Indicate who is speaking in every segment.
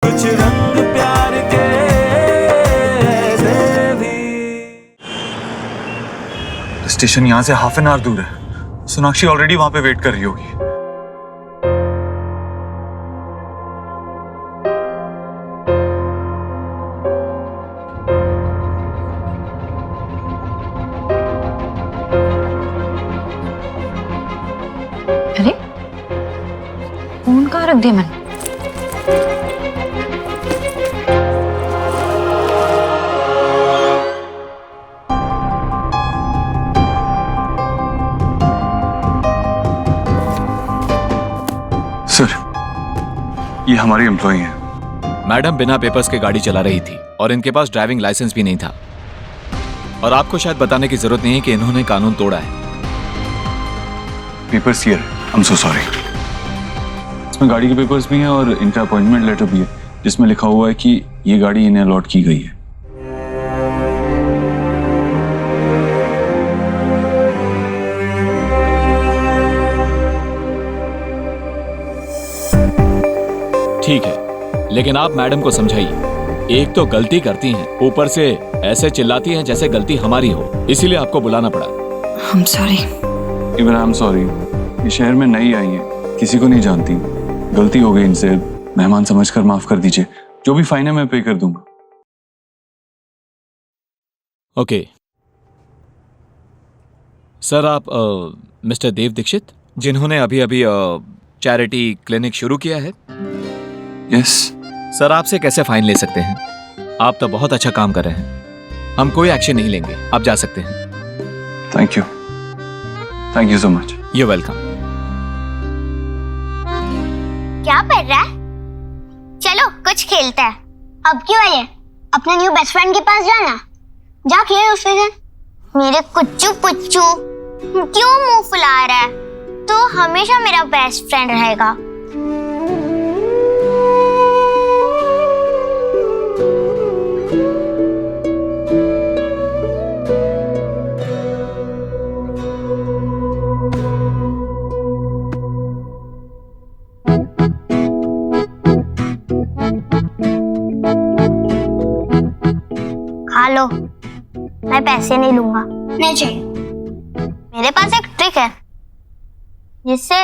Speaker 1: कुछ रंग प्यार के ऐसे भी।
Speaker 2: स्टेशन यहाँ से हाफ एन आवर दूर है। सोनाक्षी ऑलरेडी वहां पे वेट कर रही होगी।
Speaker 3: अरे फोन कहाँ रख दिया मैंने?
Speaker 2: सर, ये हमारी एम्प्लॉई हैं।
Speaker 4: मैडम बिना पेपर्स के गाड़ी चला रही थी और इनके पास ड्राइविंग लाइसेंस भी नहीं था। और आपको शायद बताने की जरूरत नहीं है कि इन्होंने कानून तोड़ा है।
Speaker 2: Papers here, I am so sorry. इसमें गाड़ी के पेपर्स भी हैं और इनका अपॉइंटमेंट लेटर भी है जिसमें लिखा हुआ है कि ये गाड़ी इन्हें अलॉट की गई है।
Speaker 4: ठीक है, लेकिन आप मैडम को समझाइए। एक तो गलती करती हैं, ऊपर से ऐसे चिल्लाती हैं जैसे गलती हमारी हो, इसीलिए आपको बुलाना पड़ा।
Speaker 3: I'm sorry।
Speaker 2: Even I am sorry. ये शहर में नई आई है, किसी को नहीं जानती। गलती हो गई इनसे, मेहमान समझकर माफ कर दीजिए। जो भी फाइन है मैं पे कर दूंगा।
Speaker 4: ओके सर, आप मिस्टर देव दीक्षित, जिन्होंने अभी अभी चैरिटी क्लिनिक शुरू किया है?
Speaker 2: यस।
Speaker 4: सर, आपसे कैसे फाइन ले सकते हैं? आप तो बहुत अच्छा काम कर रहे हैं। हम कोई एक्शन नहीं लेंगे, आप जा सकते हैं।
Speaker 2: Thank you so much.
Speaker 4: You welcome.
Speaker 5: क्या पढ़ रहा है? चलो कुछ खेलते हैं। अब क्यों आई है? अपने न्यू बेस्ट फ्रेंड के पास जाना। जा खेल उसके साथ। मेरे कुच्चू पुच्चू क्यों मुंह फुला रहा है? तो हमेशा मेरा बेस्ट फ्रेंड रहेगा। खा लो, मैं पैसे नहीं लूंगा। नहीं चाहिए। मेरे पास एक ट्रिक है जिससे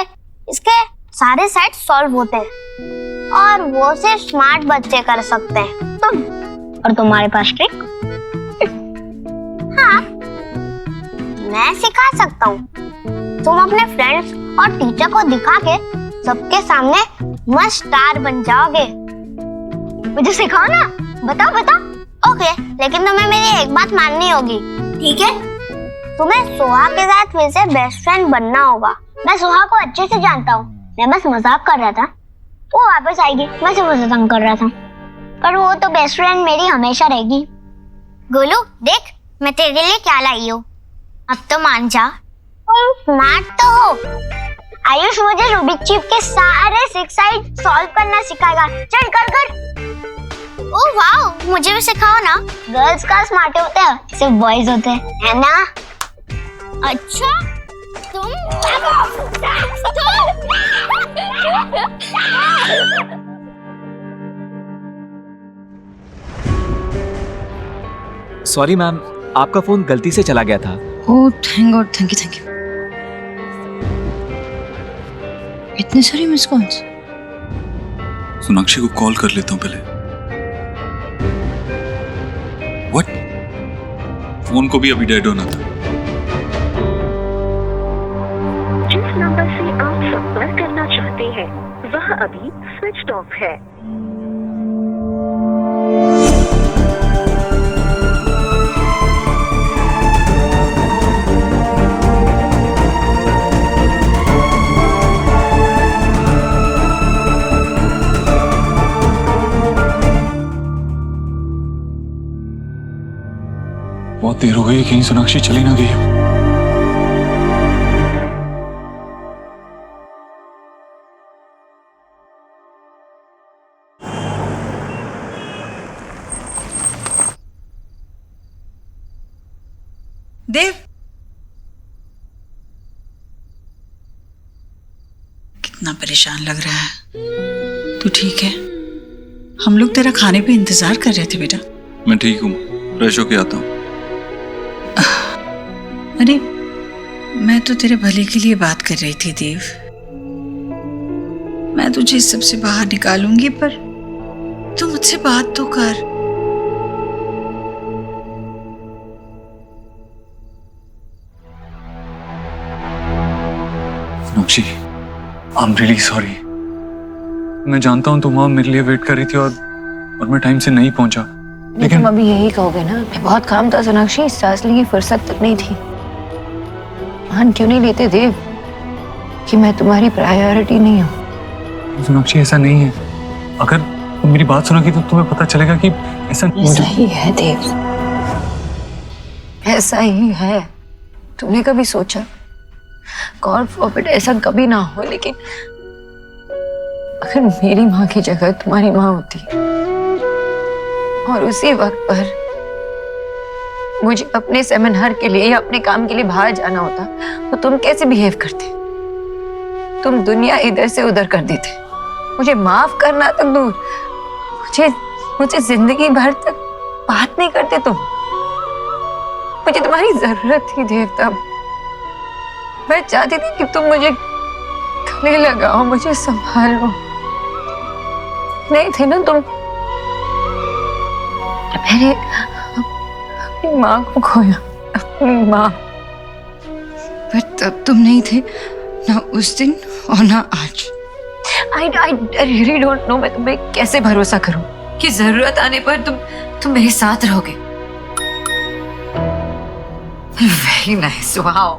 Speaker 5: इसके सारे सेट सॉल्व होते हैं और वो सिर्फ स्मार्ट बच्चे कर सकते हैं। तुम और तुम्हारे पास ट्रिक? हाँ, मैं सिखा सकता हूँ। तुम अपने फ्रेंड्स और टीचर को दिखा के सबके सामने मस्त स्टार बन जाओगे। मुझे सिखाओ ना। बताओ बताओ। ओके, लेकिन तुम्हें मेरी एक बात माननी होगी। ठीक है? तुम्हें सोहा के साथ फिर से बेस्ट फ्रेंड बनना होगा। मैं सोहा को अच्छे से जानता हूँ। मैं बस मजाक कर रहा था। वो वापस आएगी, मैं सिर्फ उसे तंग कर रहा था। पर वो तो बेस्ट फ्रेंड मेरी हमेशा रहेगी। गोलू, देख मैं तेरे लिए क्या लाई हूँ। अब तो मान जा। तुम स्मार्ट तो हो। आयुष मुझे रूबिक क्यूब के सारे 6 साइड सॉल्व करना सिखाएगा। चल कर कर। ओह वाओ, मुझे भी सिखाओ ना। गर्ल्स का स्मार्ट होते हैं, सिर्फ बॉयज होते हैं, है ना? अच्छा, तुम
Speaker 4: सॉरी मैम, आपका फोन गलती से चला गया था।
Speaker 3: Oh thank God, thank you. इतने सारे मिस कॉल्स।
Speaker 2: सोनाक्षी को कॉल कर लेता हूँ पहले। व्हाट? फोन को भी अभी डेड होना था।
Speaker 6: जिस नंबर से आप संपर्क करना चाहते हैं वह अभी स्विच ऑफ है।
Speaker 2: बहुत देर हो गई, कहीं सोनाक्षी चली ना गई हो।
Speaker 7: देव, कितना परेशान लग रहा है। तू ठीक है? हम लोग तेरा खाने पे इंतजार कर रहे थे बेटा।
Speaker 2: मैं ठीक हूँ, फ्रेश होके आता हूँ।
Speaker 7: अरे मैं तो तेरे भले के लिए बात कर रही थी देव। मैं तुझे इस सबसे बाहर निकालूंगी, पर तू मुझसे बात तो कर।
Speaker 2: Sonakshi, I am really sorry. मैं जानता हूँ तुम वहां मेरे लिए वेट कर रही थी और मैं टाइम से नहीं पहुंचा, लेकिन
Speaker 3: तुम अभी यही कहोगे ना, बहुत काम था सोनाक्षी, सांस लेने की फुर्सत तक नहीं थी। मान क्यों नहीं लेते देव कि मैं तुम्हारी प्रायोरिटी नहीं हूँ?
Speaker 2: सोनाक्षी ऐसा नहीं है। अगर तुम मेरी बात सुनोगी तो तुम्हें पता चलेगा कि ऐसा
Speaker 3: ही है देव, ऐसा ही है। तुमने कभी सोचा, गॉड फॉरबिड ऐसा कभी ना हो, लेकिन अगर मेरी माँ की जगह तुम्हारी माँ होती और उसी वक्त पर मुझे अपने सेमिनार के लिए या अपने काम के लिए बाहर जाना होता, तो तुम कैसे बिहेव करते? तुम दुनिया इधर से उधर कर देते। मुझे माफ करना तक दूर, मुझे जिंदगी भर तक बात नहीं करते तुम। मुझे तुम्हारी जरूरत थी देव तब। मैं चाहती थी कि तुम मुझे गले लगाओ, मुझे संभालो। नहीं थे ना तुम। मैंने अपनी माँ को खोया, अपनी माँ।
Speaker 7: पर तब तुम नहीं थे, ना उस दिन और ना आज।
Speaker 3: I really don't know मैं तुम्हें कैसे भरोसा करूं कि जरूरत आने पर तुम मेरे साथ रहोगे। Very nice, wow।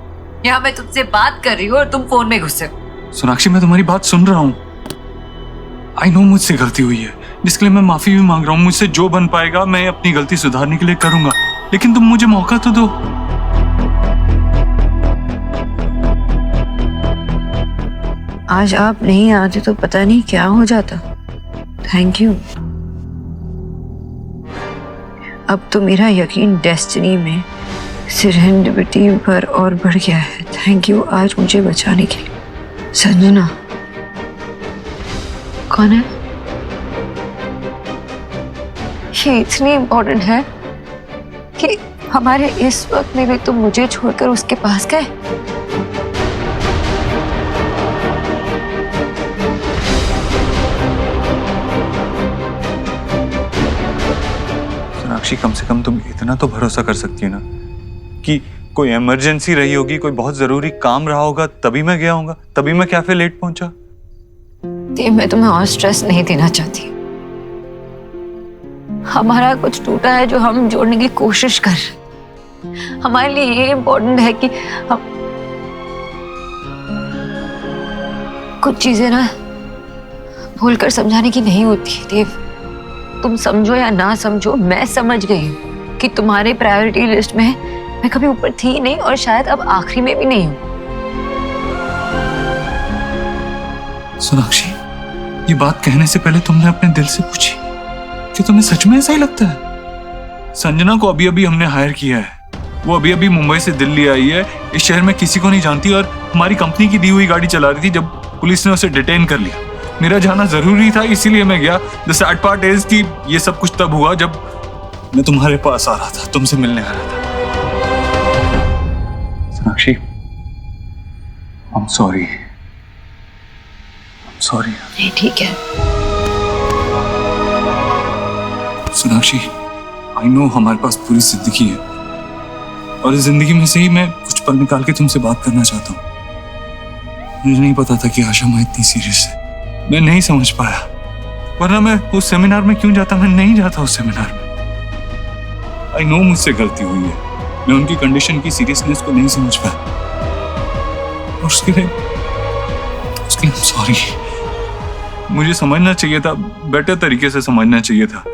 Speaker 3: यहाँ मैं तुमसे बात कर रही हूँ और तुम फोन में घुसे हो।
Speaker 2: सोनाक्षी, मैं तुम्हारी बात सुन रहा हूँ। आई नो मुझसे गलती हुई है, जिसके लिए मैं माफी भी मांग रहा हूँ। मुझसे जो बन पाएगा मैं अपनी गलती सुधारने के लिए करूंगा, लेकिन तुम मुझे मौका तो दो।
Speaker 3: आज आप नहीं आते तो पता नहीं क्या हो जाता। Thank you. अब तो मेरा यकीन डेस्टिनी में, सेरेंडिपिटी पर और बढ़ गया है। थैंक यू आज मुझे बचाने के लिए। संजना कौन है? ये इतनी इम्पोर्टेंट है कि हमारे इस वक्त में भी तुम मुझे छोड़कर उसके पास गए।
Speaker 2: सोनाक्षी, कम से कम तुम इतना तो भरोसा कर सकती है ना कि कोई इमरजेंसी रही होगी, कोई बहुत जरूरी काम रहा होगा, तभी मैं गया होगा, तभी मैं कैफे लेट पहुंचा।
Speaker 3: मैं तुम्हें और स्ट्रेस नहीं देना चाहती। हमारा कुछ टूटा है जो हम जोड़ने की कोशिश कर रहे। हमारे लिए ये इम्पोर्टेंट है कि हम कुछ चीजें ना भूलकर समझाने की नहीं होती। देव, तुम समझो या ना समझो, मैं समझ गई हूँ कि तुम्हारे प्रायोरिटी लिस्ट में मैं कभी ऊपर थी नहीं और शायद अब आखिरी में भी नहीं हूँ।
Speaker 2: सोनाक्षी, ये बात कहने से पहले तुमने अपने दिल से पूछी कि तुम्हें सच में ऐसा ही लगता है? संजना को अभी अभी हमने हायर किया है। वो अभी अभी मुंबई से दिल्ली आई है, इस शहर में किसी को नहीं जानती और हमारी कंपनी की दी हुई गाड़ी चला रही थी जब पुलिस ने उसे डिटेन कर लिया। मेरा जाना जरूरी था, इसीलिए मैं गया। द सैड पार्ट इज कि ये सब कुछ तब हुआ जब मैं तुम्हारे पास आ रहा था, तुमसे मिलने आ रहा था। Sonakshi, I am sorry. Sorry.
Speaker 3: नहीं, ठीक है।
Speaker 2: सोनाक्षी, आई नो हमारे पास पूरी जिंदगी है और इस जिंदगी में से ही मैं कुछ पल निकाल के तुमसे बात करना चाहता हूँ। मुझे नहीं पता था कि आशा माँ इतनी सीरियस है। मैं नहीं समझ पाया, वरना मैं उस सेमिनार में क्यों जाता? मैं नहीं जाता उस सेमिनार में। आई नो मुझसे गलती हुई है, मैं उनकी कंडीशन की सीरियसनेस को नहीं समझ पाया और उसके लिए आई एम सॉरी। मुझे समझना चाहिए था, बेटर तरीके से समझना चाहिए था।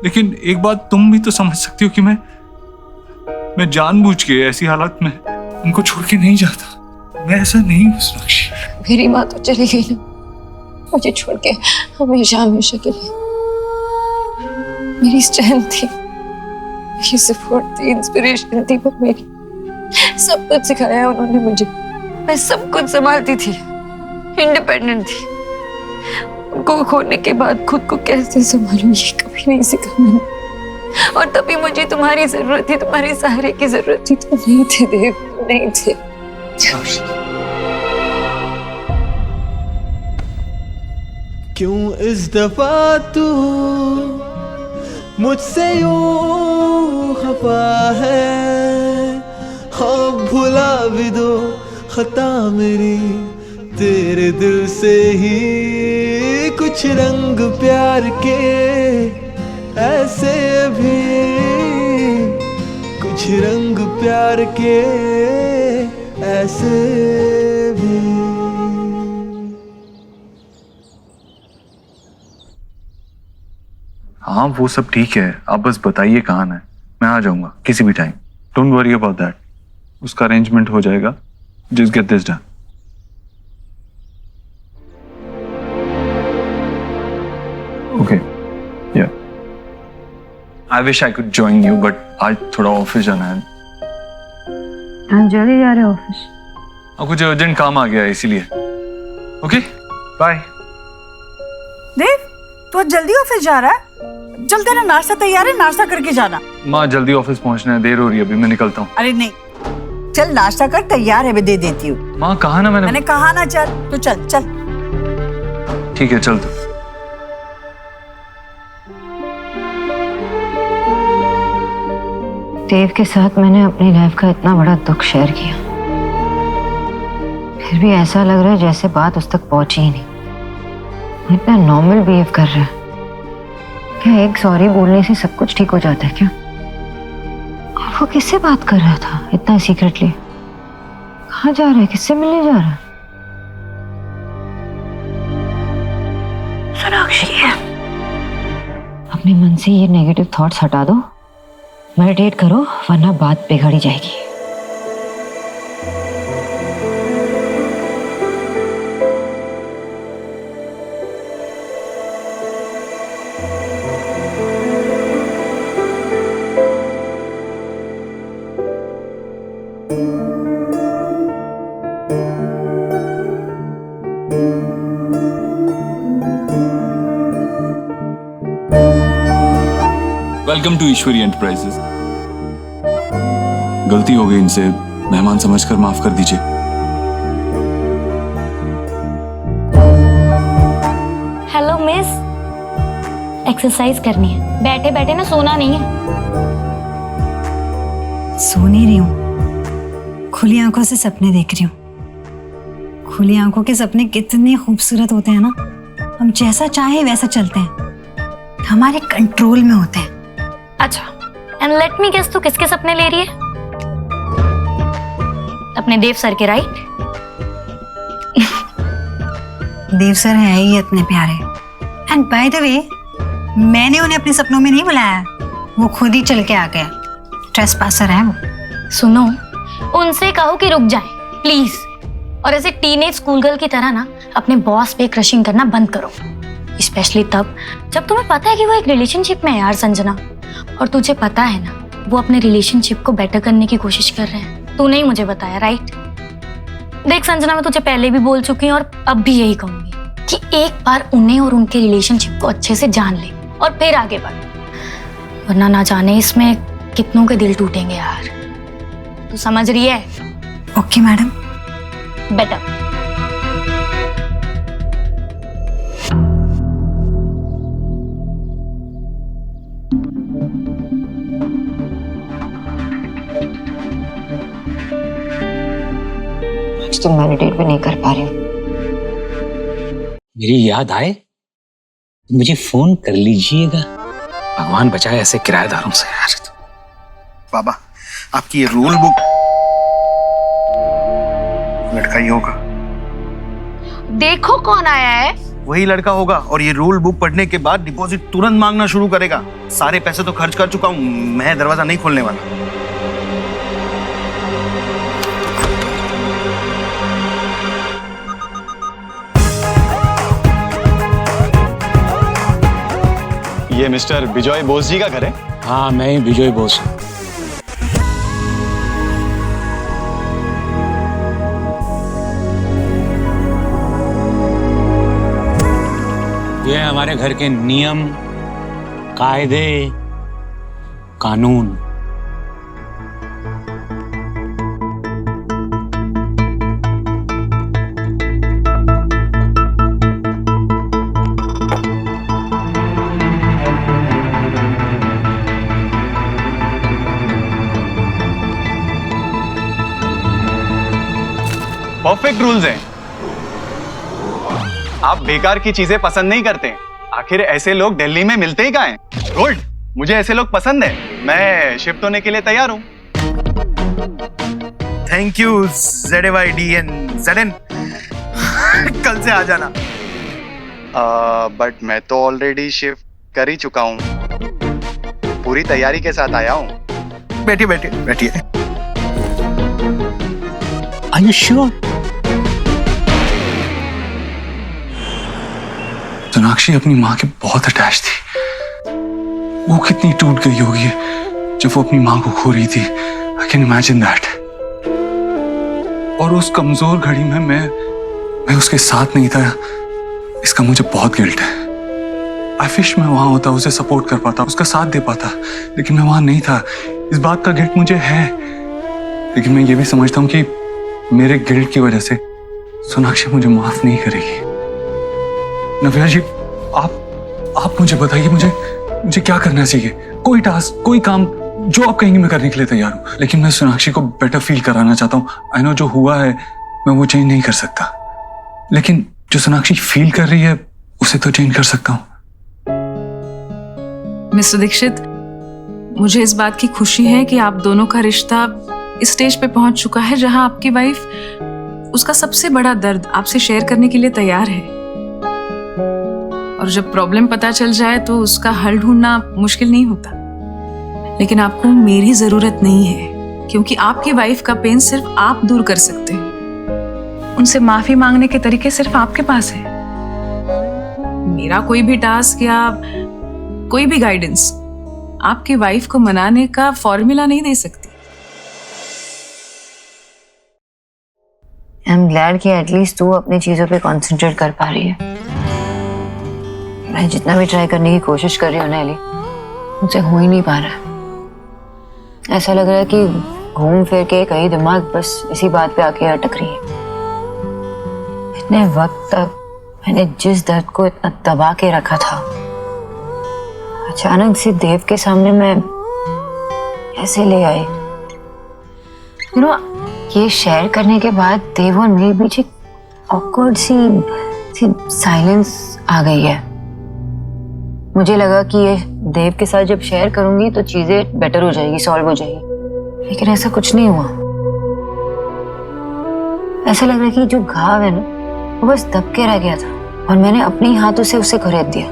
Speaker 2: लेकिन एक बात तुम भी तो समझ सकती हो कि मैं जानबूझ के ऐसी हालत में उनको छोड़ के नहीं जाता। मैं ऐसा नहीं हूँ सोनाक्षी।
Speaker 3: मेरी माँ तो चली गई ना, मुझे छोड़ के हमेशा हमेशा के लिए। मेरी स्ट्रेंथ थी, मेरी सपोर्ट थी, इंस्पिरेशन थी, पर मेरी सब कुछ सिखाया उन्होंने मुझे। मैं सब कुछ संभालती थी, इंडिपेंडेंट थी। उनको खोने के बाद खुद को कैसे संभालूं ये कभी नहीं सीखा मैंने। और तभी मुझे तुम्हारी जरूरत थी, तुम्हारे सहारे की जरूरत थी। तुम नहीं थे देव, तुम नहीं थे।
Speaker 1: क्यों इस दफा तू मुझसे यूं खफा है, हाँ भुला भी दो खता मेरी, तेरे दिल से ही कुछ रंग प्यार के ऐसे भी, कुछ रंग प्यार के ऐसे भी।
Speaker 2: हाँ वो सब ठीक है, आप बस बताइए कहाँ आना है, मैं आ जाऊंगा किसी भी time. Don't worry about that, उसका अरेंजमेंट हो जाएगा। Just get this done. Okay yeah I wish I could join you, but आज थोड़ा ऑफिस जाना है।
Speaker 3: हाँ जल्दी जा रहे ऑफिस?
Speaker 2: और कुछ अर्जेंट काम आ गया है इसीलिए। Okay bye.
Speaker 8: देव, तू आज जल्दी ऑफिस जा रहा है? चल तेरा नाश्ता तैयार है, नाश्ता करके जाना।
Speaker 2: माँ जल्दी ऑफिस पहुंचना है, देर हो रही है, अभी मैं निकलता हूँ।
Speaker 8: अरे नहीं, चल नाश्ता कर, तैयार है, मैं दे देती हूँ।
Speaker 2: माँ कहा ना मैंने
Speaker 8: कहा ना चल, तो चल चल।
Speaker 2: ठीक है चल। तो
Speaker 3: देव के साथ मैंने अपनी लाइफ का इतना बड़ा दुख शेयर किया, फिर भी ऐसा लग रहा है जैसे बात उस तक पहुंची ही नहीं। इतना नॉर्मल बिहेव कर रहा है। क्या एक सॉरी बोलने से सब कुछ ठीक हो जाता है क्या? और वो किससे बात कर रहा था इतना सीक्रेटली? कहाँ जा रहा है, किससे मिलने जा रहा है? सोनाक्षी, अपने मन से ये नेगेटिव थॉट्स हटा दो, मेडिटेट करो, वरना बात बिगड़ जाएगी।
Speaker 2: Welcome to Ishwari Enterprises. गलती हो गई, इनसे मेहमान समझकर माफ कर दीजिए।
Speaker 9: हेलो मिस, एक्सरसाइज करनी है, बैठे बैठे ना सोना नहीं है।
Speaker 8: सो नहीं रही हूँ, खुली आंखों से सपने देख रही हूँ। खुली आंखों के सपने कितने खूबसूरत होते हैं ना, हम जैसा चाहे वैसा चलते हैं, हमारे कंट्रोल में होते हैं।
Speaker 9: अच्छा, एंड लेट मी गेस, तू किसके सपने ले रही है? अपने देव सर के, राइट?
Speaker 8: देव सर है ही इतने प्यारे। एंड बाय द वे, मैंने उन्हें अपने सपनों में नहीं बुलाया, वो खुद ही चल के आ गया। ट्रेसपासर है वो।
Speaker 9: सुनो, उनसे कहो कि रुक जाए प्लीज, और ऐसे टीनेज स्कूल गर्ल की तरह ना अपने बॉस पे क्रशिंग करना बंद करो, स्पेशली तब जब तुम्हें पता है कि वो एक रिलेशनशिप में है यार संजना, और तुझे पता है ना वो अपने रिलेशनशिप को बेटर करने की कोशिश कर रहे हैं। तूने ही मुझे बताया, राइट? देख संजना, मैं तुझे पहले भी बोल चुकी हूँ और अब भी यही कहूंगी कि एक बार उन्हें और उनके रिलेशनशिप को अच्छे से जान ले और फिर आगे बढ़, वरना ना जाने इसमें कितनों के दिल टूटेंगे यार। तू समझ रही है?
Speaker 8: Okay madam.
Speaker 9: बेटर।
Speaker 3: तो मेडिटेट भी नहीं कर पा रही हूँ।
Speaker 10: मेरी याद आए तो मुझे फोन कर लीजिएगा। भगवान बचाए ऐसे किराएदारों से यार।
Speaker 11: बाबा, आपकी ये रूल बुक, लड़का ही होगा।
Speaker 3: देखो कौन आया है।
Speaker 11: वही लड़का होगा, और ये रूल बुक पढ़ने के बाद डिपॉजिट तुरंत मांगना शुरू करेगा। सारे पैसे तो खर्च कर चुका हूँ, मैं दरवाजा नहीं खोलने वाला।
Speaker 12: ये मिस्टर विजय बोस जी का घर है?
Speaker 10: हाँ, मैं ही विजय बोस हूँ। ये है हमारे घर के नियम, कायदे, कानून।
Speaker 12: परफेक्ट रूल्स हैं। आप बेकार की चीजें पसंद नहीं करते। आखिर ऐसे लोग दिल्ली में मिलते ही कहाँ हैं? गुड, मुझे ऐसे लोग पसंद है। मैं शिफ्ट होने के लिए तैयार हूँ।
Speaker 11: Thank you ZAYDN। कल से आ जाना।
Speaker 12: बट मैं तो ऑलरेडी शिफ्ट कर ही चुका हूँ। पूरी तैयारी के साथ आया हूँ।
Speaker 11: बैठिए बैठिए बैठिए।
Speaker 10: Are you sure?
Speaker 2: सोनाक्षी अपनी माँ के बहुत अटैच थी। वो कितनी टूट गई होगी जब वो अपनी माँ को खो रही थी। I can imagine that. और उस कमजोर घड़ी में मैं उसके साथ नहीं था, इसका मुझे बहुत गिल्ट है। आई विश मैं वहां होता, उसे सपोर्ट कर पाता, उसका साथ दे पाता, लेकिन मैं वहां नहीं था। इस बात का गिल्ट मुझे है, लेकिन मैं ये भी समझता हूँ कि मेरे गिल्ट की वजह से सोनाक्षी मुझे माफ नहीं करेगी। नव्या जी, आप मुझे बताइए, मुझे क्या करना चाहिए? कोई टास्क, कोई काम जो आप कहेंगे मैं करने के लिए तैयार हूँ, लेकिन मैं सोनाक्षी को बेटर फील कराना चाहता हूँ। आई नो जो हुआ है मैं वो चेंज नहीं कर सकता, लेकिन जो सोनाक्षी फील कर रही है उसे तो चेंज कर सकता हूँ।
Speaker 13: मिस्टर दीक्षित, मुझे इस बात की खुशी है कि आप दोनों का रिश्ता इस स्टेज पे पहुंच चुका है जहां आपकी वाइफ उसका सबसे बड़ा दर्द आपसे शेयर करने के लिए तैयार है। और जब प्रॉब्लम पता चल जाए तो उसका हल ढूंढना मुश्किल नहीं होता। लेकिन आपको मेरी जरूरत नहीं है, क्योंकि आपकी वाइफ का पेन सिर्फ आप दूर कर सकते हैं। उनसे माफी मांगने के तरीके सिर्फ आपके पास है। मेरा कोई भी टास्क या कोई भी गाइडेंस आपकी वाइफ को मनाने का फॉर्मूला नहीं दे सकती।
Speaker 3: आई एम ग्लैड कि एटलीस्ट तू अपनी चीजों पे कंसंट्रेट कर पा रही है। मैं जितना भी ट्राई करने की कोशिश कर रही हूँ नैली, मुझसे हो ही नहीं पा रहा। ऐसा लग रहा है कि घूम फिर के कहीं दिमाग बस इसी बात पे आके अटक रही है। इतने वक्त तक मैंने जिस दर्द को इतना दबा के रखा था, अचानक से देव के सामने मैं कैसे ले आई। ये शेयर करने के बाद देव और मेरे बीच एक ऑकवर्ड सी साइलेंस आ गई है। मुझे लगा कि ये देव के साथ जब शेयर करूंगी तो चीजें बेटर हो जाएगी, सॉल्व हो जाएगी, लेकिन ऐसा कुछ नहीं हुआ। ऐसा लग रहा है कि जो घाव है ना वो बस दब के रह गया था और मैंने अपने ही हाथों से उसे खरीद दिया।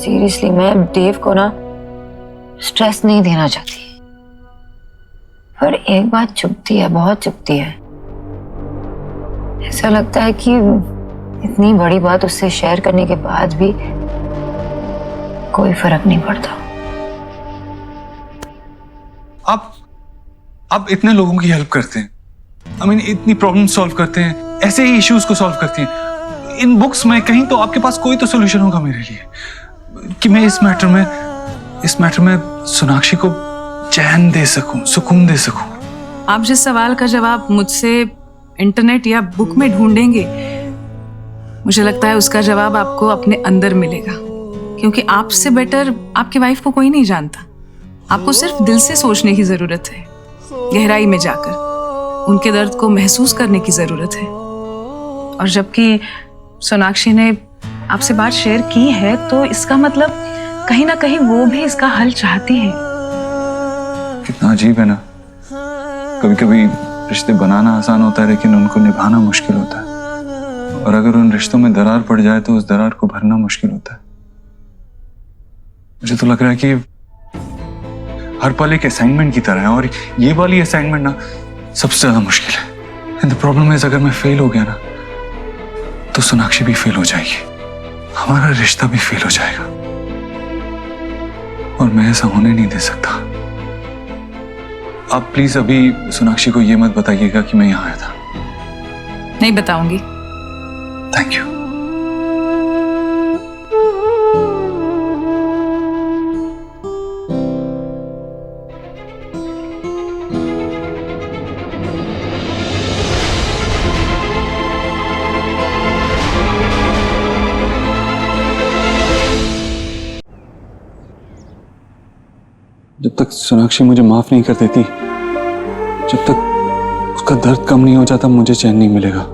Speaker 3: सीरियसली मैं देव को ना स्ट्रेस नहीं देना चाहती, पर एक बात चुभती है, बहुत चुभती है। ऐसा लगता है कि इतनी बड़ी बात उससे शेयर करने के बाद भी कोई फर्क नहीं पड़ता।
Speaker 2: आप इतने लोगों की हेल्प करते हैं, आई मीन इतनी प्रॉब्लम सॉल्व करते हैं, ऐसे ही इश्यूज को सॉल्व करती हैं। इन बुक्स में कहीं तो आपके पास कोई तो सोल्यूशन होगा मेरे लिए, कि मैं इस मैटर में सोनाक्षी को चैन दे सकूं, सुकून दे सकूं।
Speaker 13: आप जिस सवाल का जवाब मुझसे इंटरनेट या बुक में ढूंढेंगे, मुझे लगता है उसका जवाब आपको अपने अंदर मिलेगा, क्योंकि आपसे बेटर आपकी वाइफ को कोई नहीं जानता। आपको सिर्फ दिल से सोचने की जरूरत है, गहराई में जाकर उनके दर्द को महसूस करने की जरूरत है। और जबकि सोनाक्षी ने आपसे बात शेयर की है तो इसका मतलब कहीं ना कहीं वो भी इसका हल चाहती है।
Speaker 2: कितना अजीब है ना, कभी कभी रिश्ते बनाना आसान होता है लेकिन उनको निभाना मुश्किल होता है, और अगर उन रिश्तों में दरार पड़ जाए तो उस दरार को भरना मुश्किल होता है। मुझे तो लग रहा है कि हर पल एक असाइनमेंट की तरह है, और ये वाली असाइनमेंट ना सबसे ज्यादा मुश्किल है। एंड द प्रॉब्लम इज, अगर मैं फेल हो गया ना तो सोनाक्षी भी फेल हो जाएगी, हमारा रिश्ता भी फेल हो जाएगा, और मैं ऐसा होने नहीं दे सकता। आप प्लीज अभी सोनाक्षी को ये मत बताइएगा कि मैं यहाँ आया था।
Speaker 13: नहीं बताऊंगी।
Speaker 2: Thank you. जब तक सोनाक्षी मुझे माफ नहीं कर देती, जब तक उसका दर्द कम नहीं हो जाता, मुझे चैन नहीं मिलेगा।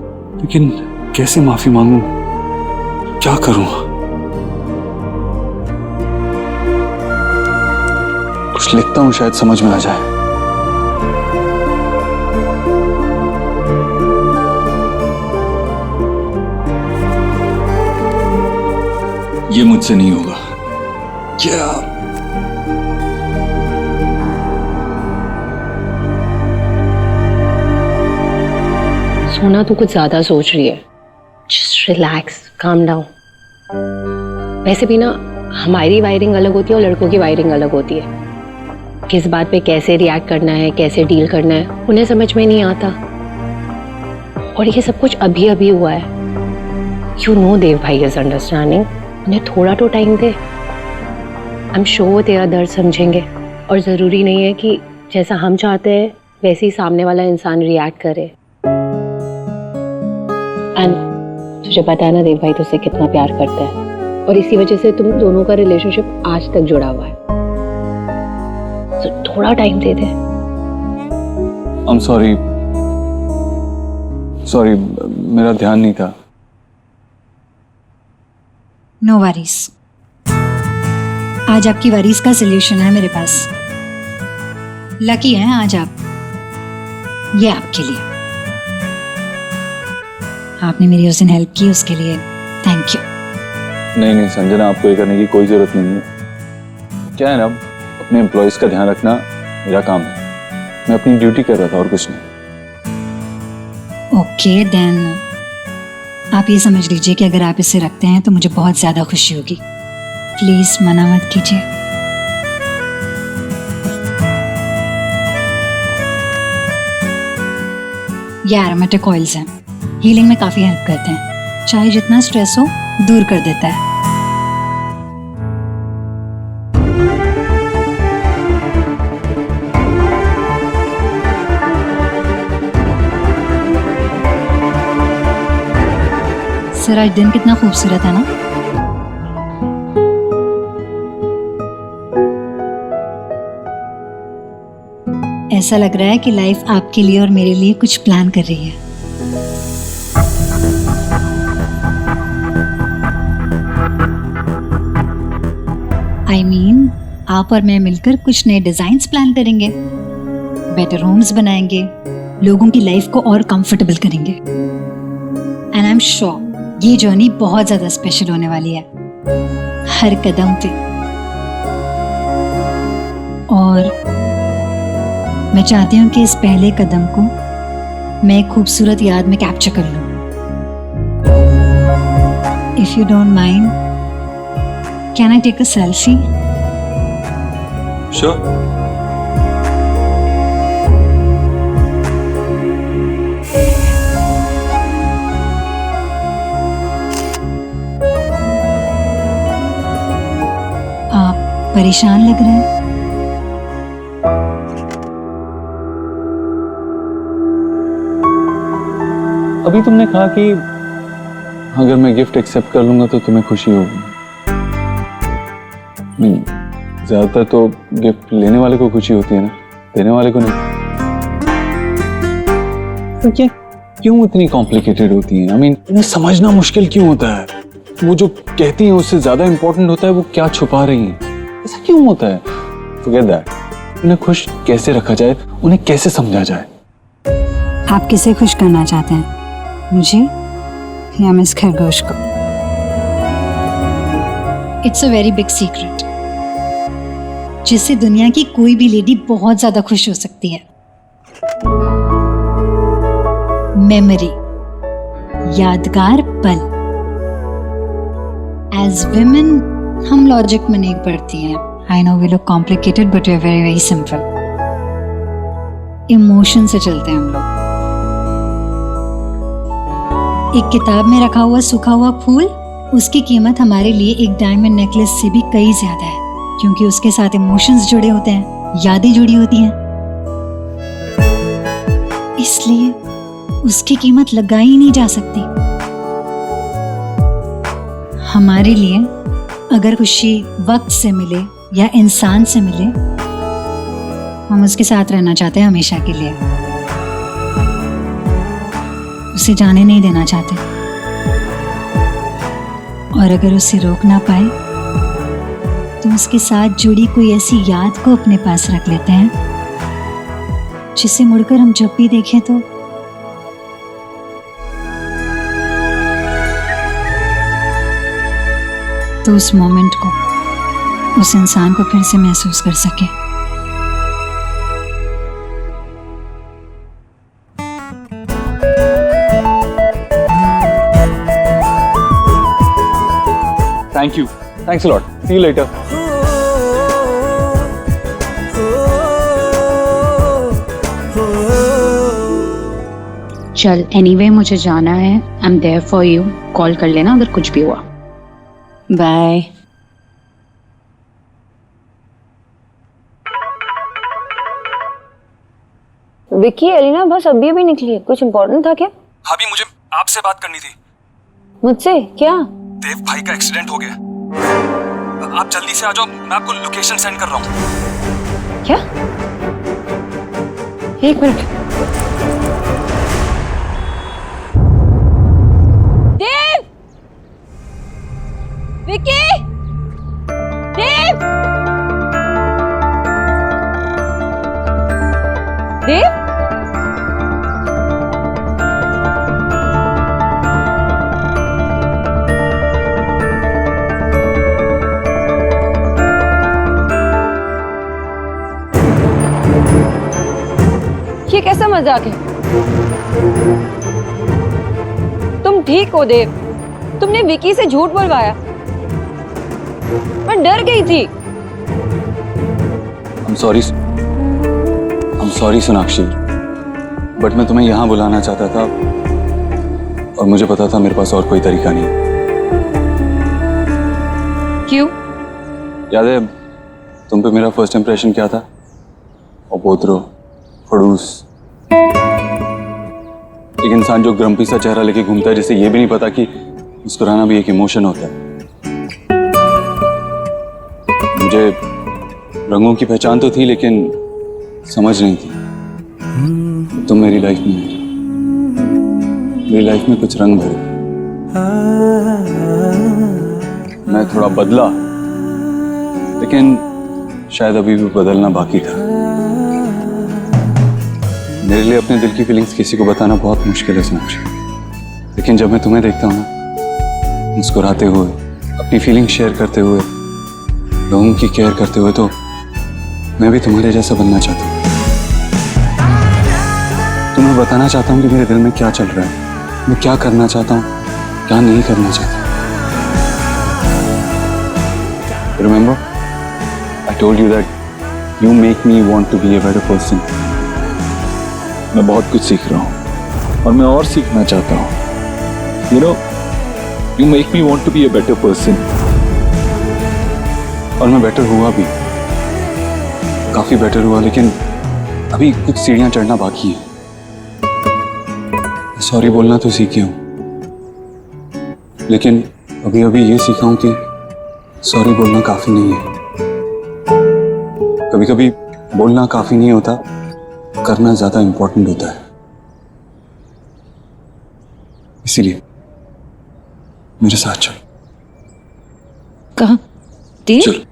Speaker 2: लेकिन कैसे माफी मांगूं, क्या करूं? कुछ लिखता हूं, शायद समझ में आ जाए। ये मुझसे नहीं होगा। क्या
Speaker 14: सोना तू कुछ ज्यादा सोच रही है। Just relax, calm down. वैसे भी ना हमारी वायरिंग अलग होती है और लड़कों की वायरिंग अलग होती है। किस बात पे कैसे रिएक्ट करना है, कैसे डील करना है, उन्हें समझ में नहीं आता। और ये सब कुछ अभी अभी हुआ है। यू नो देव भाई इज अंडरस्टैंडिंग। उन्हें थोड़ा तो time they. I am sure वो तेरा दर्द समझेंगे। और ज़रूरी नहीं है कि जैसा हम चाहते हैं वैसे ही सामने वाला इंसान रिएक्ट करे। एंड तुझे पता है ना देव भाई तुझसे कितना प्यार करता है, और इसी वजह से तुम दोनों का रिलेशनशिप आज तक जुड़ा हुआ है। तो थोड़ा time they they.
Speaker 2: I'm sorry, मेरा ध्यान नहीं था।
Speaker 8: No worries. आज आपकी वरीज का सलूशन है मेरे पास। लकी हैं आज आप। ये आपके लिए। आपने मेरी उस दिन हेल्प की, उसके लिए थैंक यू।
Speaker 2: नहीं संजना, आपको ये करने की कोई जरूरत नहीं है। क्या है ना, अपने एम्प्लॉयज का ध्यान रखना मेरा काम है। मैं अपनी ड्यूटी कर रहा था और कुछ नहीं।
Speaker 8: ओके देन आप ये समझ लीजिए कि अगर आप इसे रखते हैं तो मुझे बहुत ज्यादा खुशी होगी। प्लीज मना मत कीजिए। ये एरोमेटिक ऑयल्स हैं, हीलिंग में काफी हेल्प करते हैं। चाहे जितना स्ट्रेस हो दूर कर देता है। सर आज दिन कितना खूबसूरत है ना। ऐसा लग रहा है कि लाइफ आपके लिए और मेरे लिए कुछ प्लान कर रही है। I mean, आप और मैं मिलकर कुछ नए डिजाइन्स प्लान करेंगे, बेटर होम्स बनाएंगे, लोगों की लाइफ को और कंफर्टेबल करेंगे। एंड आई एम श्योर ये जर्नी बहुत ज्यादा स्पेशल होने वाली है, हर कदम पे। और मैं चाहती हूँ कि इस पहले कदम को मैं एक खूबसूरत याद में कैप्चर कर लूँ। If you don't mind, can I take a selfie?
Speaker 2: Sure.
Speaker 8: आप परेशान लग रहे हैं।
Speaker 2: अभी तुमने कहा कि अगर मैं गिफ्ट एक्सेप्ट कर लूंगा तो तुम्हें खुशी होगी। नहीं, ज्यादातर तो गिफ्ट लेने वाले को खुशी होती है ना, देने वाले को नहीं। तो क्या क्यों इतनी कॉम्प्लिकेटेड होती है? इन्हें समझना मुश्किल क्यों होता है? वो जो कहती हैं उससे ज्यादा इंपॉर्टेंट होता है वो क्या छुपा रही हैं। ऐसा क्यों होता है? Forget that. उन्हें खुश कैसे रखा जाए, उन्हें कैसे समझा जाए?
Speaker 8: आप किसे खुश करना चाहते हैं, मुझे या मिस खरगोश को? It's a very big secret जिससे दुनिया की कोई भी लेडी बहुत ज्यादा खुश हो सकती है। मेमोरी, यादगार पल। एज विमेन हम लॉजिक में नहीं पढ़ती हैं। I know we look complicated but we are very very simple. Emotion से चलते हैं हम लोग। एक किताब में रखा हुआ सूखा हुआ फूल, उसकी कीमत हमारे लिए एक डायमंड नेकलेस से भी कई ज्यादा है, क्योंकि उसके साथ इमोशंस जुड़े होते हैं, यादें जुड़ी होती हैं। इसलिए उसकी कीमत लगाई ही नहीं जा सकती। हमारे लिए अगर खुशी वक्त से मिले या इंसान से मिले, हम उसके साथ रहना चाहते हैं हमेशा के लिए, उसे जाने नहीं देना चाहते। और अगर उसे रोक ना पाए तो उसके साथ जुड़ी कोई ऐसी याद को अपने पास रख लेते हैं जिसे मुड़कर हम जब भी देखें तो उस मोमेंट को, उस इंसान को फिर से महसूस कर सके।
Speaker 2: Thank you, thanks a lot, see you later.
Speaker 14: चल एनीवे मुझे जाना है, I am there for you, call कर लेना अगर कुछ भी हुआ। बाय।
Speaker 3: विक्की, एलिना बस अभी अभी निकली है, कुछ इम्पोर्टेंट था क्या?
Speaker 15: भाभी मुझे आपसे बात करनी थी।
Speaker 3: मुझसे? क्या?
Speaker 15: देव भाई का एक्सीडेंट हो गया। आप जल्दी से आ जाओ, मैं आपको लोकेशन सेंड कर रहा हूँ।
Speaker 3: क्या? एक मिनट। देव! विक्की! देव! देव? ये कैसा मजाक है? तुम ठीक हो देव? तुमने विकी से झूठ बोलवाया। मैं डर गई थी।
Speaker 2: I'm sorry सोनाक्षी, बट मैं तुम्हें यहाँ बुलाना चाहता था और मुझे पता था मेरे पास और कोई तरीका नहीं।
Speaker 3: क्यों?
Speaker 2: याद है तुम पे मेरा फर्स्ट इंप्रेशन क्या था? अपोत्रो, खड़ूस, एक इंसान जो ग्रम्पी सा चेहरा लेके घूमता है, जिसे ये भी नहीं पता कि मुस्कुराना भी एक इमोशन होता है। मुझे रंगों की पहचान तो थी लेकिन समझ नहीं थी। तुम मेरी लाइफ में कुछ रंग भरे। मैं थोड़ा बदला, लेकिन शायद अभी भी बदलना बाकी था। मेरे लिए अपने दिल की फीलिंग्स किसी को बताना बहुत मुश्किल है सोनाक्षी, लेकिन जब मैं तुम्हें देखता हूँ ना, मुस्कुराते हुए, अपनी फीलिंग शेयर करते हुए, लोगों की केयर करते हुए, तो मैं भी तुम्हारे जैसा बनना चाहता हूँ। तुम्हें बताना चाहता हूँ कि मेरे दिल में क्या चल रहा है, मैं क्या करना चाहता हूँ, क्या नहीं करना चाहता। Remember, I told you that you make me want to be a better person. मैं बहुत कुछ सीख रहा हूँ और मैं और सीखना चाहता हूँ। You know, you make me want to be a better person. और मैं बेटर हुआ भी, काफी बेटर हुआ, लेकिन अभी कुछ सीढ़ियां चढ़ना बाकी है। सॉरी बोलना तो सीखे हूं, लेकिन अभी अभी ये सीखा हूं कि सॉरी बोलना काफी नहीं है। कभी कभी बोलना काफी नहीं होता, करना ज्यादा इंपॉर्टेंट होता है। इसीलिए मेरे साथ चल।
Speaker 3: कहाँ?
Speaker 2: चल।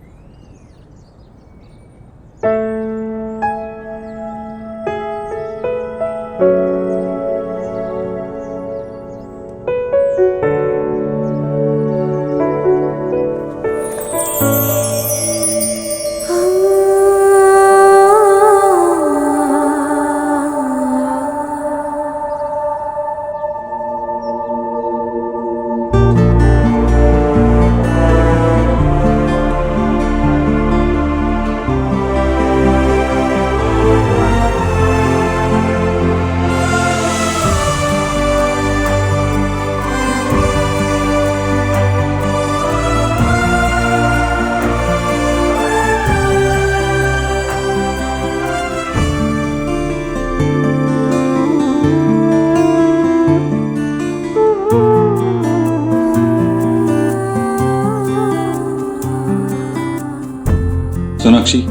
Speaker 2: सोनाक्षी,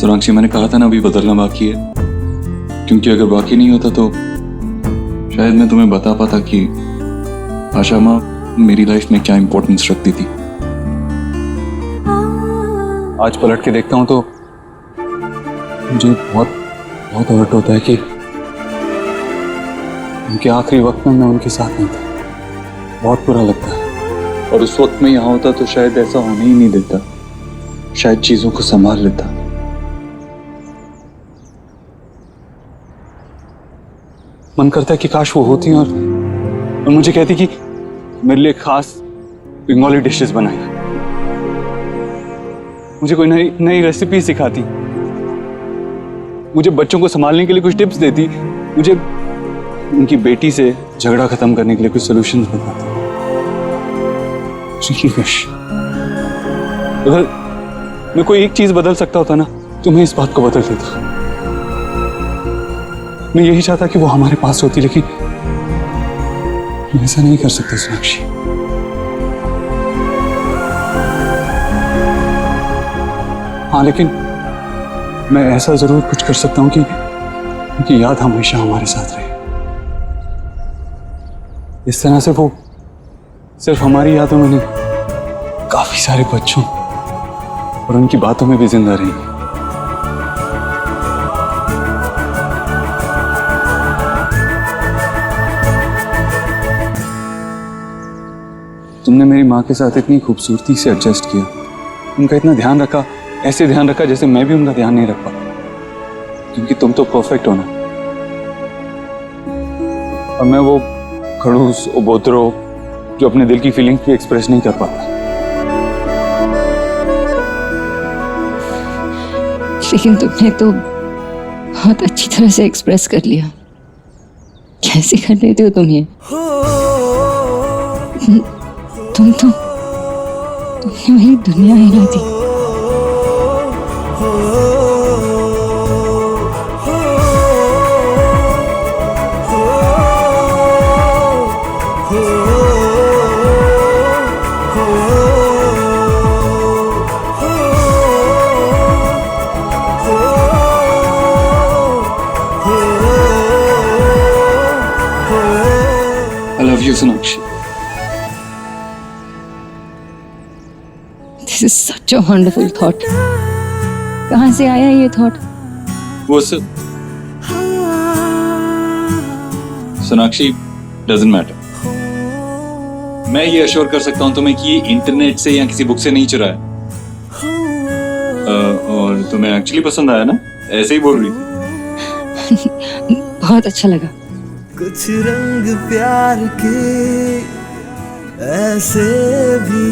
Speaker 2: सोनाक्षी मैंने कहा था ना अभी बदलना बाकी है, क्योंकि अगर बाकी नहीं होता तो शायद मैं तुम्हें बता पाता कि आशा माँ मेरी लाइफ में क्या इंपॉर्टेंस रखती थी। आज पलट के देखता हूं तो मुझे बहुत बहुत हर्ट होता है कि उनके आखिरी वक्त में मैं उनके साथ नहीं था। बहुत बुरा लगता है, और उस वक्त में यहाँ होता तो शायद ऐसा होने ही नहीं देता, शायद चीजों को संभाल लेता। मन करता है कि काश वो होती और मुझे कहती कि मेरे लिए खास बंगाली डिशेस बनाई, मुझे कोई नई रेसिपी सिखाती, मुझे बच्चों को संभालने के लिए कुछ टिप्स देती, मुझे उनकी बेटी से झगड़ा खत्म करने के लिए कुछ सॉल्यूशंस बताती। अगर मैं कोई एक चीज बदल सकता होता ना तो मैं इस बात को बदल देता। मैं यही चाहता कि वो हमारे पास होती, लेकिन मैं ऐसा नहीं कर सकता सोनाक्षी। हाँ, लेकिन मैं ऐसा जरूर कुछ कर सकता हूँ कि उनकी याद हमेशा हमारे साथ रहे। इस तरह से वो सिर्फ हमारी यादों में नहीं, काफी सारे बच्चों और उनकी बातों में भी जिंदा रहेंगी। तुमने मेरी माँ के साथ इतनी खूबसूरती से एडजस्ट किया, उनका इतना ध्यान रखा, ऐसे ध्यान रखा जैसे मैं भी उनका ध्यान नहीं रख पाता, क्योंकि तुम तो परफेक्ट हो ना। और मैं वो खड़ूस उबोतरो जो अपने दिल की फीलिंग्स भी एक्सप्रेस नहीं कर पाता।
Speaker 7: लेकिन तुमने तो बहुत अच्छी तरह से एक्सप्रेस कर लिया। कैसे कर लेते हो तुम ये? तुमने मेरी दुनिया हिला दी।
Speaker 2: I love you, Sonakshi.
Speaker 7: This is such a wonderful thought. कहाँ से आया ये थॉट?
Speaker 2: वो सब सोनाक्षी doesn't matter. मैं ये अश्योर कर सकता हूँ तुम्हें कि ये इंटरनेट से या किसी बुक से नहीं चुराया। और तुम्हें एक्चुअली पसंद आया ना, ऐसे ही बोल रही थी।
Speaker 7: बहुत अच्छा लगा।
Speaker 1: कुछ रंग प्यार के ऐसे भी।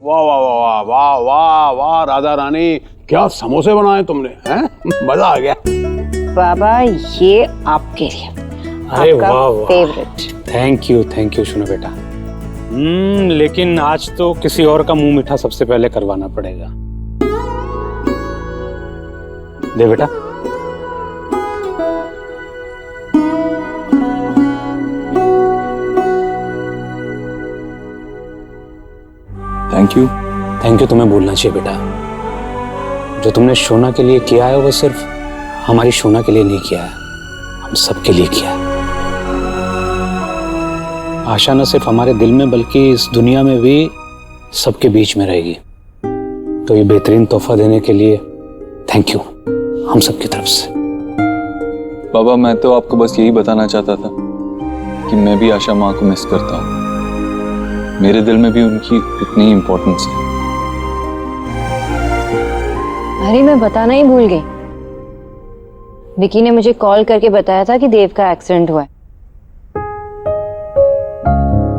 Speaker 16: वाह वाह वाह वाह वाह वाह राधा रानी, क्या समोसे बनाए तुमने, हैं? मजा आ गया।
Speaker 14: बाबा ये आपके लिए,
Speaker 10: अरे
Speaker 14: आपका
Speaker 10: वाह वाह,
Speaker 14: फेवरेट।
Speaker 10: थैंक यू सुनो बेटा। लेकिन आज तो किसी और का मुंह मीठा सबसे पहले करवाना पड़ेगा। दे बेटा। थैंक यू तुम्हें बोलना चाहिए बेटा। जो तुमने शोना के लिए किया है वो सिर्फ हमारी शोना के लिए नहीं किया है, हम सबके लिए किया है। आशा न सिर्फ हमारे दिल में बल्कि इस दुनिया में भी सबके बीच में रहेगी। तो ये बेहतरीन तोहफा देने के लिए थैंक यू हम सबकी तरफ से।
Speaker 2: बाबा, मैं तो आपको बस यही बताना चाहता था कि मैं भी आशा माँ को मिस करता हूँ। मेरे दिल में भी उनकी इतनी इम्पोर्टेंस है।
Speaker 14: अरे मैं बताना ही भूल गई। विकी ने मुझे कॉल करके बताया था कि देव का एक्सीडेंट हुआ है।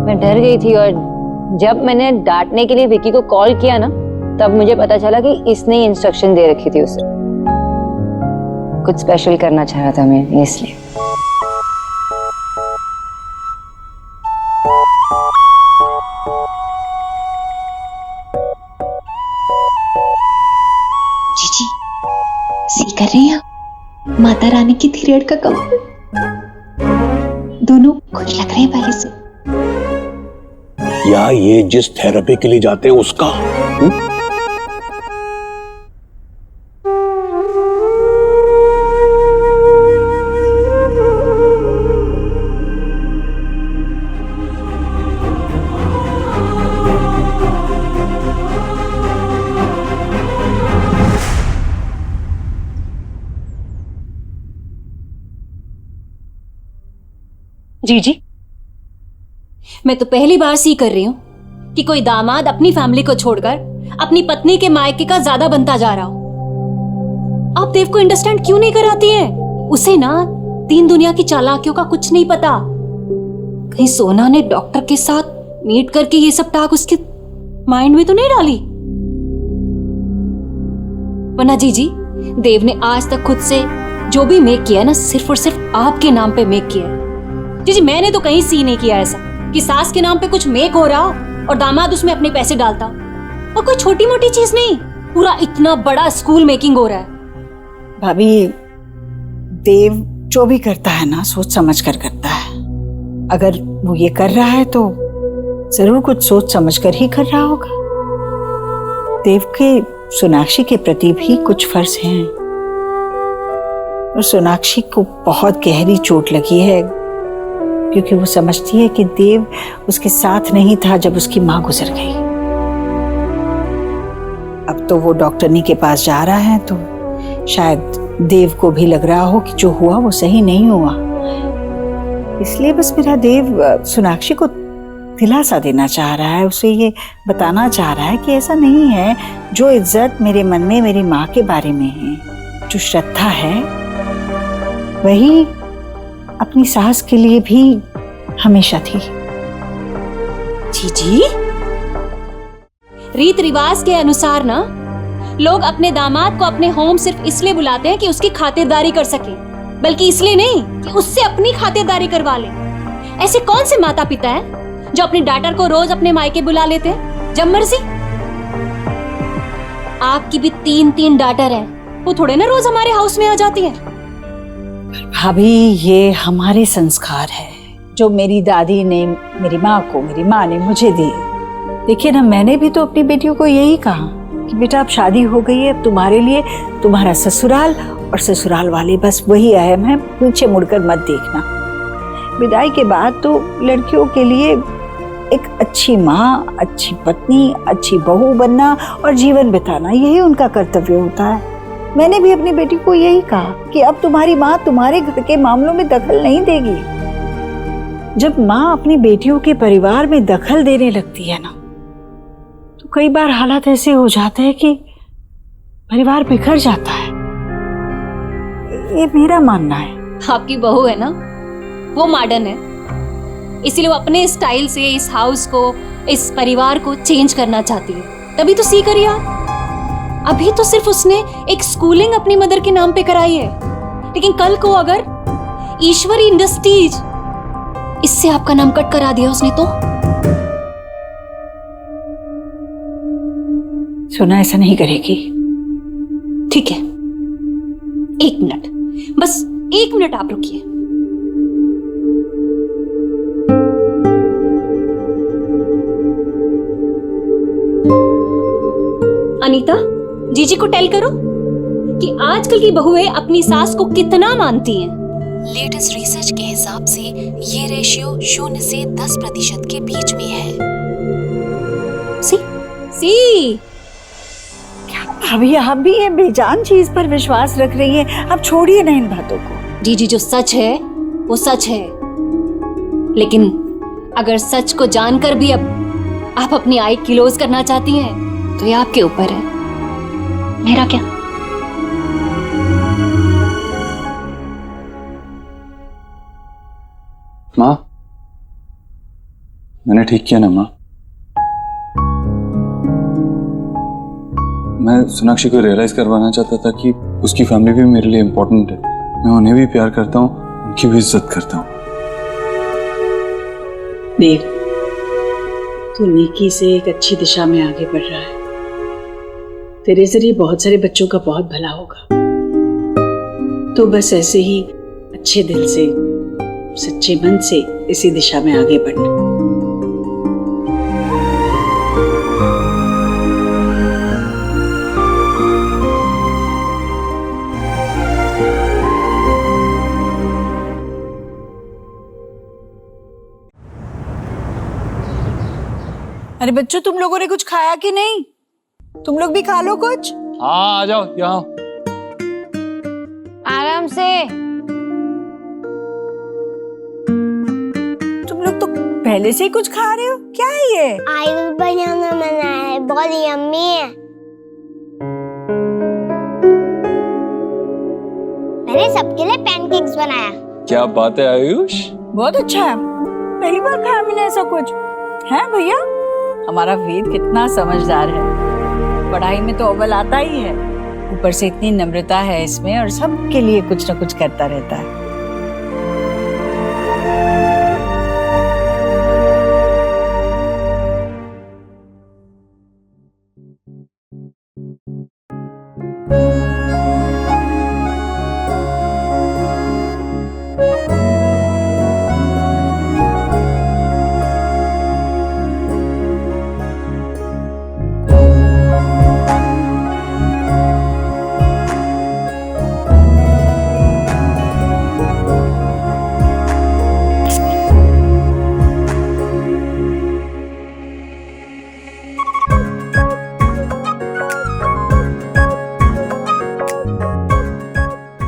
Speaker 14: मैं डर गई थी और जब मैंने डांटने के लिए विकी को कॉल किया ना, तब मुझे पता चला कि इसने ही इंस्ट्रक्शन दे रखी थी उसे। कुछ स्पेशल करना चाह रहा था मैं, इसलिए।
Speaker 17: जीजी, सी कर रही हैं आप? माता रानी की पीरियड का कमाल। दोनों खुश लग रहे हैं पहले से।
Speaker 16: या ये जिस थेरेपी के लिए जाते हैं उसका?
Speaker 18: जी, मैं तो पहली बार सी कर रही हूँ कि कोई दामाद अपनी फैमिली को छोड़कर अपनी पत्नी के मायके का ज्यादा बनता जा रहा हो। आप देव को अंडरस्टैंड क्यों नहीं कराती हैं? उसे ना तीन दुनिया की चालाकियों का कुछ नहीं पता। कहीं सोना ने डॉक्टर के साथ मीट करके ये सब टाक उसके माइंड में तो नहीं डाली? वरना जी, देव ने आज तक खुद से जो भी मेक किया ना, सिर्फ और सिर्फ आपके नाम पे मेक किया है। जी, मैंने तो कहीं सी नहीं किया ऐसा कि सास के नाम पे कुछ मेक हो रहा हो और दामाद उसमें अपने पैसे डालता हो। और कोई छोटी मोटी चीज नहीं, पूरा इतना बड़ा स्कूल मेकिंग हो रहा है।
Speaker 19: भाभी, देव जो भी करता है ना सोच समझ कर करता है। अगर वो ये कर रहा है तो जरूर कुछ सोच समझ कर ही कर रहा होगा। देव के सोनाक्षी के प्रति भी कुछ फर्ज हैं और सोनाक्षी को बहुत गहरी चोट लगी है क्योंकि वो समझती है कि देव उसके साथ नहीं था जब उसकी माँ गुजर गई। अब तो वो डॉक्टरनी के पास जा रहा है तो शायद देव को भी लग रहा हो कि जो हुआ वो सही नहीं हुआ। इसलिए बस मेरा देव सोनाक्षी को दिलासा देना चाह रहा है, उसे ये बताना चाह रहा है कि ऐसा नहीं है। जो इज्जत मेरे मन में मेरी माँ के बारे में है, जो श्रद्धा है, वही अपनी सास के लिए भी हमेशा थी।
Speaker 18: जी, रीत रिवाज के अनुसार ना लोग अपने दामाद को अपने होम सिर्फ इसलिए बुलाते हैं कि उसकी खातिरदारी कर सके, बल्कि इसलिए नहीं कि उससे अपनी खातिरदारी करवा ले। ऐसे कौन से माता पिता हैं जो अपने डॉटर को रोज अपने मायके बुला लेते हैं जब मर्जी? आपकी भी 3 डॉटर हैं, वो थोड़े ना रोज हमारे हाउस में आ जाती हैं।
Speaker 19: भाभी, ये हमारे संस्कार है जो मेरी दादी ने मेरी माँ को, मेरी माँ ने मुझे दिए। देखिए ना, मैंने भी तो अपनी बेटियों को यही कहा कि बेटा अब शादी हो गई है, तुम्हारे लिए तुम्हारा ससुराल और ससुराल वाले बस वही अहम है, पीछे मुड़कर मत देखना। विदाई के बाद तो लड़कियों के लिए एक अच्छी माँ, अच्छी पत्नी, अच्छी बहू बनना और जीवन बिताना, यही उनका कर्तव्य होता है। मैंने भी अपनी बेटी को यही कहा कि अब तुम्हारी माँ तुम्हारे घर के मामलों में दखल नहीं देगी। जब माँ अपनी बेटियों के परिवार में दखल देने लगती है ना, तो कई बार हालात ऐसे हो जाते हैं कि परिवार बिखर जाता है। ये मेरा मानना है।
Speaker 18: आपकी बहू है ना, वो मॉडर्न है, इसीलिए वो अपने स्टाइल से इस हाउस को, इस परिवार को चेंज करना चाहती है। तभी तो सी करिए आप। अभी तो सिर्फ उसने एक स्कूलिंग अपनी मदर के नाम पे कराई है, लेकिन कल को अगर ईश्वरी इंडस्ट्रीज इससे आपका नाम कट करा दिया उसने तो?
Speaker 19: सोना ऐसा नहीं करेगी।
Speaker 18: ठीक है, 1 मिनट, बस 1 मिनट आप रुकिए। अनीता, जीजी को टेल करो कि आजकल की बहुएं अपनी सास को कितना मानती हैं।
Speaker 14: लेटेस्ट रिसर्च के हिसाब से ये रेशियो 0 से 10% के बीच में है।
Speaker 18: सी
Speaker 19: भाभी, आप भी ये बेजान चीज पर विश्वास रख रही हैं। अब छोड़िए ना इन बातों को।
Speaker 18: जीजी, जो सच है वो सच है, लेकिन अगर सच को जानकर भी अब आप अपनी आई क्लोज करना चाहती हैं तो ये आपके ऊपर है, मेरा क्या।
Speaker 2: माँ, मैंने ठीक किया ना माँ? मैं सोनाक्षी को रियलाइज करवाना चाहता था कि उसकी फैमिली भी मेरे लिए इम्पोर्टेंट है। मैं उन्हें भी प्यार करता हूँ, उनकी भी इज्जत करता हूँ।
Speaker 19: देव, तू नेकी से एक अच्छी दिशा में आगे बढ़ रहा है। तेरे जरिए बहुत सारे बच्चों का बहुत भला होगा। तो बस ऐसे ही अच्छे दिल से, सच्चे मन से इसी दिशा में आगे बढ़ना। अरे बच्चों, तुम लोगों ने कुछ खाया कि नहीं? तुम लोग भी खा लो कुछ।
Speaker 4: हाँ आ जाओ यहाँ।
Speaker 3: आराम से।
Speaker 19: तुम लोग तो पहले से ही कुछ खा रहे हो, क्या है ये?
Speaker 5: आलू बनाना मना है, बहुत यम्मी है। मैंने सबके लिए पैनकेक्स बनाया।
Speaker 4: क्या बात है आयुष।
Speaker 19: बहुत अच्छा है, पहली बार खाया मैंने ऐसा कुछ। है भैया, हमारा वेद कितना समझदार है, पढ़ाई में तो अव्वल आता ही है, ऊपर से इतनी नम्रता है इसमें और सबके लिए कुछ ना कुछ करता रहता है।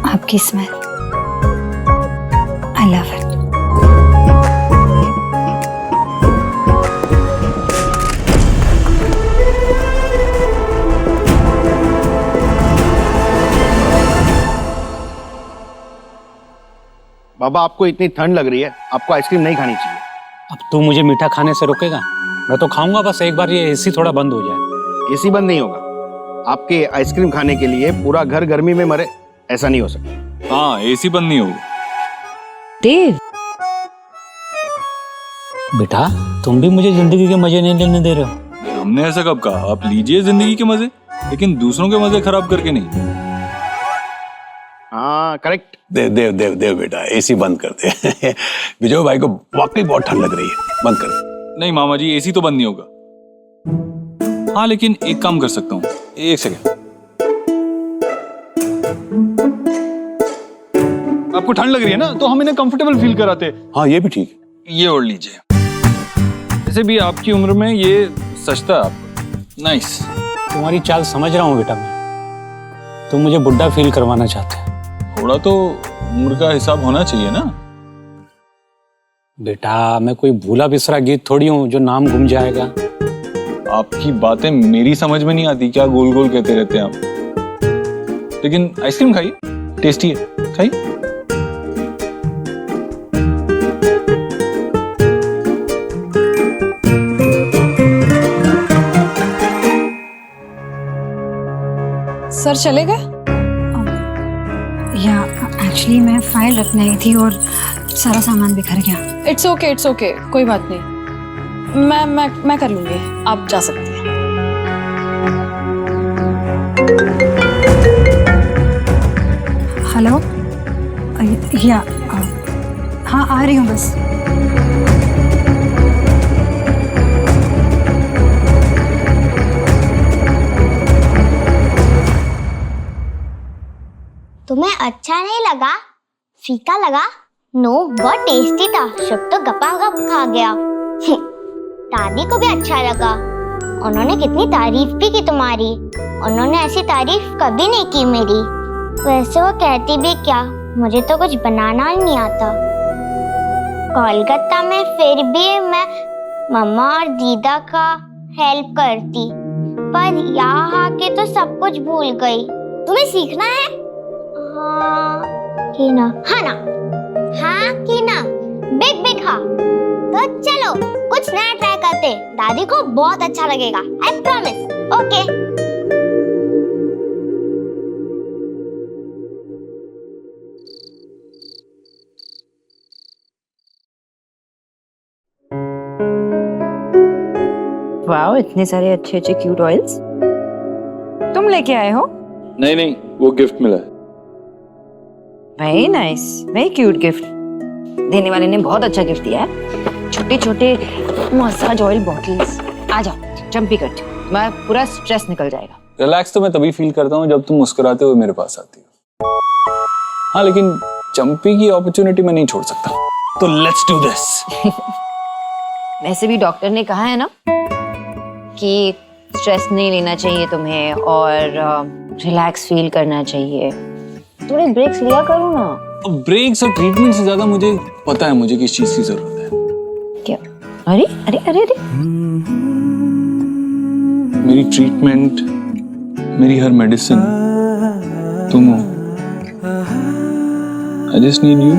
Speaker 8: आपकी स्मेल, आई लव इट।
Speaker 11: बाबा, आपको इतनी ठंड लग रही है, आपको आइसक्रीम नहीं खानी चाहिए।
Speaker 10: अब तू मुझे मीठा खाने से रोकेगा? मैं तो खाऊंगा, बस एक बार ये एसी थोड़ा बंद हो जाए।
Speaker 11: एसी बंद नहीं होगा। आपके आइसक्रीम खाने के लिए पूरा घर गर्मी में मरे, ऐसा नहीं हो सकता।
Speaker 2: हाँ, एसी बंद नहीं होगा।
Speaker 14: देव,
Speaker 10: बेटा तुम भी मुझे जिंदगी के मजे नहीं लेने दे रहे हो।
Speaker 2: हमने ऐसा कब कहा? आप लीजिए जिंदगी के मजे, लेकिन दूसरों के मजे खराब करके नहीं।
Speaker 11: हाँ करेक्ट।
Speaker 16: देव देव देव देव बेटा, एसी बंद कर दे। विजय भाई को वाकई बहुत ठंड लग रही है, बंद कर दे।
Speaker 2: नहीं मामा जी, एसी तो बंद नहीं होगा। हाँ लेकिन एक काम कर सकता हूँ, एक सेकेंड। आपको ठंड लग रही है ना, तो हम इन्हें कंफर्टेबल फील कराते हैं।
Speaker 16: हाँ ये भी ठीक है।
Speaker 2: ये ओढ़ लीजिए। वैसे भी आपकी उम्र में ये सस्ता है आपको। नाइस।
Speaker 10: तुम्हारी चाल समझ रहा हूँ बेटा मैं, तुम मुझे बुढ़ा फील करवाना चाहते हो।
Speaker 2: थोड़ा तो उम्र का हिसाब होना चाहिए ना।
Speaker 10: बेटा मैं कोई भूला बिसरा गीत थोड़ी हूँ जो नाम घूम जाएगा।
Speaker 2: आपकी बातें मेरी समझ में नहीं आती, क्या गोल गोल कहते रहते हैं आप। लेकिन आइसक्रीम खाइए, टेस्टी है, खाइए।
Speaker 13: सर चले गए?
Speaker 8: या एक्चुअली मैं फाइल रखने आई थी और सारा सामान बिखर गया।
Speaker 13: इट्स ओके, कोई बात नहीं, मैं कर लूंगी, आप जा सकती हैं।
Speaker 8: हेलो, या हाँ आ रही हूँ बस।
Speaker 5: तुम्हें अच्छा नहीं लगा? फीका लगा? नो, बहुत टेस्टी था। शुभ तो गपागप खा गया। दादी को भी अच्छा लगा, उन्होंने कितनी तारीफ भी की तुम्हारी। उन्होंने ऐसी तारीफ कभी नहीं की मेरी। वैसे वो कहती भी क्या, मुझे तो कुछ बनाना ही नहीं आता। कोलकाता में फिर भी मैं मम्मा और दीदा का हेल्प करती, पर यहाँ आके तो सब कुछ भूल गई। तुम्हें सीखना है? हाँ की ना, हाँ ना, हाँ की ना, बिग बिग हाँ। तो चलो कुछ नया ट्राई करते, दादी को बहुत अच्छा लगेगा, आई प्रॉमिस। ओके।
Speaker 3: वाओ, इतने सारे अच्छे अच्छे क्यूट ऑयल्स तुम लेके आए हो?
Speaker 2: नहीं, वो गिफ्ट मिला है।
Speaker 3: Very nice, very cute gift. देने वाले ने बहुत अच्छा गिफ्ट दिया है। छोटे छोटे मसाज ऑयल बॉटल्स। आ जाओ, चंपी कट, तुम्हारा पूरा स्ट्रेस निकल जाएगा।
Speaker 2: रिलैक्स तो मैं तभी फील करता हूँ जब तुम मुस्कुराते हुए मेरे पास आती हो। हाँ लेकिन चंपी की अपॉर्चुनिटी मैं नहीं छोड़ सकता, तो लेट्स डू दिस।
Speaker 3: वैसे भी डॉक्टर ने कहा है ना कि स्ट्रेस नहीं लेना चाहिए तुम्हें और रिलैक्स फील करना चाहिए। थोड़े ब्रेक्स लिया करो ना।
Speaker 2: ब्रेक्स और ट्रीटमेंट से ज्यादा मुझे पता है मुझे किस चीज की जरूरत है।
Speaker 3: क्या? अरे अरे अरे अरे
Speaker 2: मेरी ट्रीटमेंट, मेरी हर मेडिसिन तुम हो। I just need you.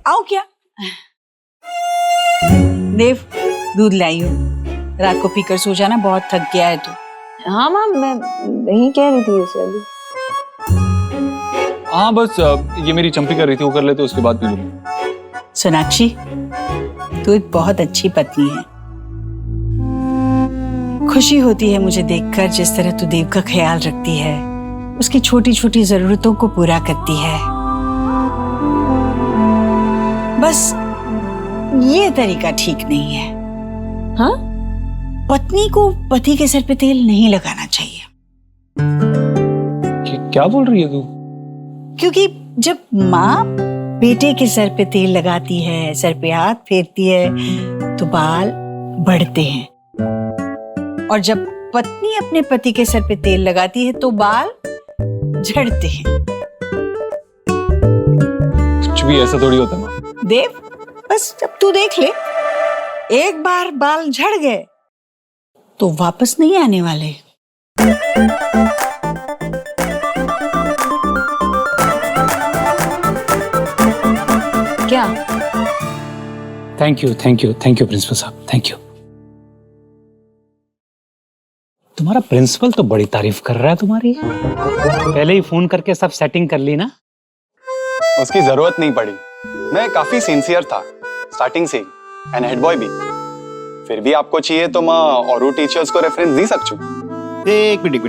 Speaker 19: आओ क्या? देव, दूध लाई हूँ। रात को पीकर सो जाना, बहुत थक गया है तू।
Speaker 3: हाँ माँ, मैं यही कह रही थी उसे अभी।
Speaker 2: हाँ बस ये मेरी चंपी कर रही थी, वो कर लेते उसके बाद पी लूंगी।
Speaker 19: सोनाक्षी, तू एक बहुत अच्छी पत्नी है। खुशी होती है मुझे देखकर जिस तरह तू देव का ख्याल रखती है, उसकी छोटी छोटी जरूरतों को पूरा करती है। बस ये तरीका ठीक नहीं है। हाँ, पत्नी को पति के सर पे तेल नहीं लगाना चाहिए।
Speaker 2: क्या बोल रही है तू?
Speaker 19: क्योंकि जब माँ बेटे के सर पे तेल लगाती है, सर पे हाथ फेरती है, तो बाल बढ़ते हैं। और जब पत्नी अपने पति के सर पे तेल लगाती है तो बाल झड़ते हैं।
Speaker 2: कुछ भी ऐसा थोड़ी होता है।
Speaker 19: देव, बस अब तू देख ले, एक बार बाल झड़ गए तो वापस नहीं आने वाले।
Speaker 3: क्या?
Speaker 10: थैंक यू प्रिंसिपल साहब, थैंक यू। तुम्हारा प्रिंसिपल तो बड़ी तारीफ कर रहा है तुम्हारी। पहले ही फोन करके सब सेटिंग कर ली ना?
Speaker 12: उसकी जरूरत नहीं पड़ी, मैं काफी सिंसियर था स्टार्टिंग से एंड हेड बॉय भी। फिर भी आपको चाहिए तो मैं और टीचर्स को रेफरेंस दे सकूं।
Speaker 11: एक मिनट,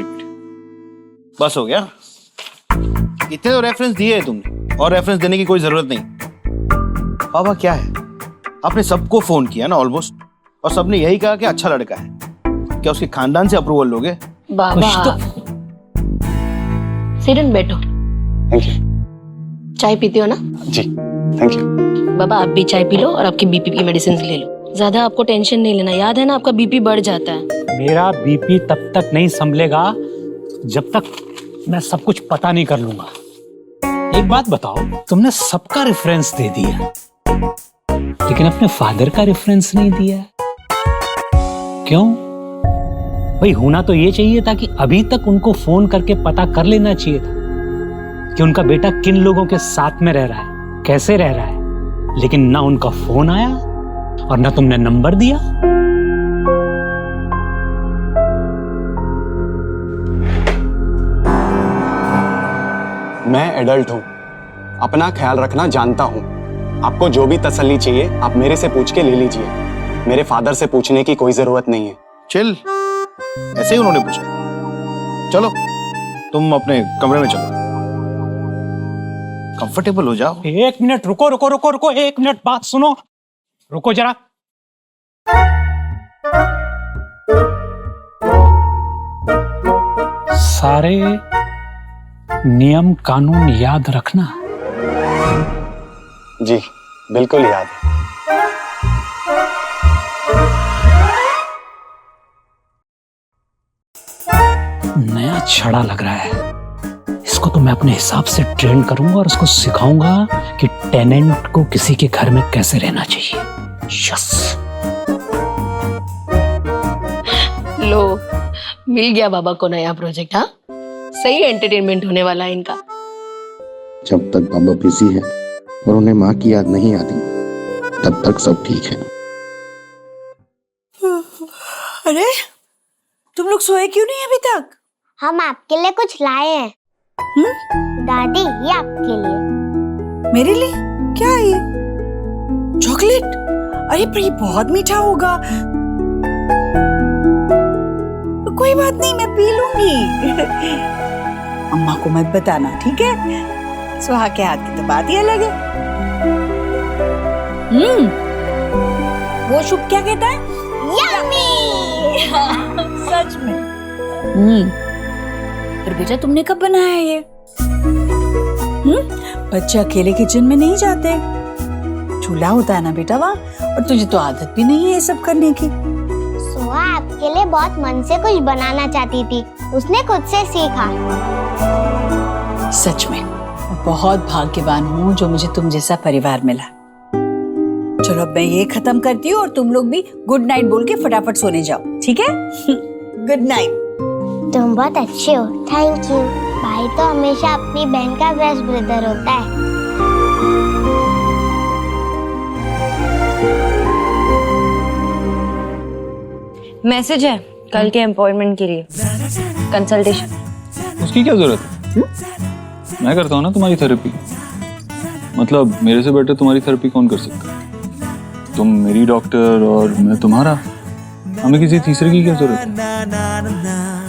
Speaker 11: बस हो गया। इतने तो रेफरेंस दिए है तुमने, और रेफरेंस देने की कोई जरूरत नहीं। बाबा क्या है, आपने सबको फोन किया ना ऑलमोस्ट, और सबने यही कहा कि अच्छा लड़का है। क्या उसके खानदान से अप्रूवल लोगे?
Speaker 14: बाबा सिरन बैठो।
Speaker 12: Thank you.
Speaker 14: चाय पीते हो ना?
Speaker 12: जी थैंक यू।
Speaker 14: बाबा आप भी चाय पी लो और आपकी बीपी की मेडिसिन ले लो। ज्यादा आपको टेंशन नहीं लेना, याद है ना आपका बीपी बढ़ जाता है।
Speaker 10: मेरा बीपी तब तक नहीं संभलेगा जब तक मैं सब कुछ पता नहीं कर लूंगा। एक बात बताओ, तुमने सबका रेफरेंस दे दिया लेकिन अपने फादर का रेफरेंस नहीं दिया, क्यों? भाई होना तो ये चाहिए था कि अभी तक उनको फोन करके पता कर लेना चाहिए था कि उनका बेटा किन लोगों के साथ में रह रहा है, कैसे रह रहा है। लेकिन ना उनका फोन आया और ना तुमने नंबर दिया।
Speaker 12: मैं एडल्ट हूं, अपना ख्याल रखना जानता हूं। आपको जो भी तसल्ली चाहिए आप मेरे से पूछ के ले लीजिए। मेरे फादर से पूछने की कोई जरूरत नहीं है।
Speaker 11: चिल, ऐसे ही उन्होंने पूछा। चलो तुम अपने कमरे में चलो, कंफर्टेबल हो जाओ।
Speaker 10: एक मिनट रुको, एक मिनट बात सुनो, रुको जरा। सारे नियम कानून याद रखना।
Speaker 12: जी बिल्कुल याद है।
Speaker 10: नया छड़ा लग रहा है, इसको तो मैं अपने हिसाब से ट्रेन करूंगा और उसको सिखाऊंगा कि टेनेंट को किसी के घर में कैसे रहना चाहिए। यस।
Speaker 14: लो, मिल गया बाबा को नया प्रोजेक्ट। हाँ, सही एंटरटेनमेंट होने वाला है इनका।
Speaker 20: जब तक बाबा बिजी है और उन्हें माँ की याद नहीं आती तब तक सब ठीक है।
Speaker 19: अरे तुम लोग सोए क्यों नहीं अभी तक?
Speaker 5: हम आपके लिए कुछ लाए हैं। दादी, ये आपके लिए।
Speaker 19: मेरे लिए? क्या है ये? चॉकलेट? अरे पर ये बहुत मीठा होगा। कोई बात नहीं, मैं पी लूंगी। अम्मा को मत बताना, ठीक है? सुहा के हाथ की तो बात ही अलग है। वो शुभ क्या कहता है?
Speaker 5: यम्मी।
Speaker 19: सच में? पर बेटा तुमने कब बनाया ये? बच्चे अकेले किचन में नहीं जाते, चूल्हा होता है ना बेटा वहाँ, और तुझे तो आदत भी नहीं है ये सब करने की।
Speaker 5: सुहा आपके लिए बहुत मन से कुछ बनाना चाहती थी, उसने खुद से सीखा।
Speaker 19: सच में मैं बहुत भाग्यवान हूँ जो मुझे तुम जैसा परिवार मिला। चलो अब मैं ये खत्म करती हूँ और तुम लोग भी गुड नाइट बोल के फटाफट सोने जाओ, ठीक है? Good night.
Speaker 5: तुम बहुत अच्छे हो, थैंक यू। भाई तो हमेशा अपनी बहन का बेस्ट ब्रदर होता है।
Speaker 3: मैसेज है कल के अपॉइंटमेंट के लिए, कंसल्टेशन।
Speaker 2: उसकी क्या जरूरत है? मैं करता हूँ ना तुम्हारी थेरेपी। मतलब मेरे से बेटर तुम्हारी थेरेपी कौन कर सकता है? तुम मेरी डॉक्टर और मैं तुम्हारा, हमें किसी तीसरे की क्या जरूरत है?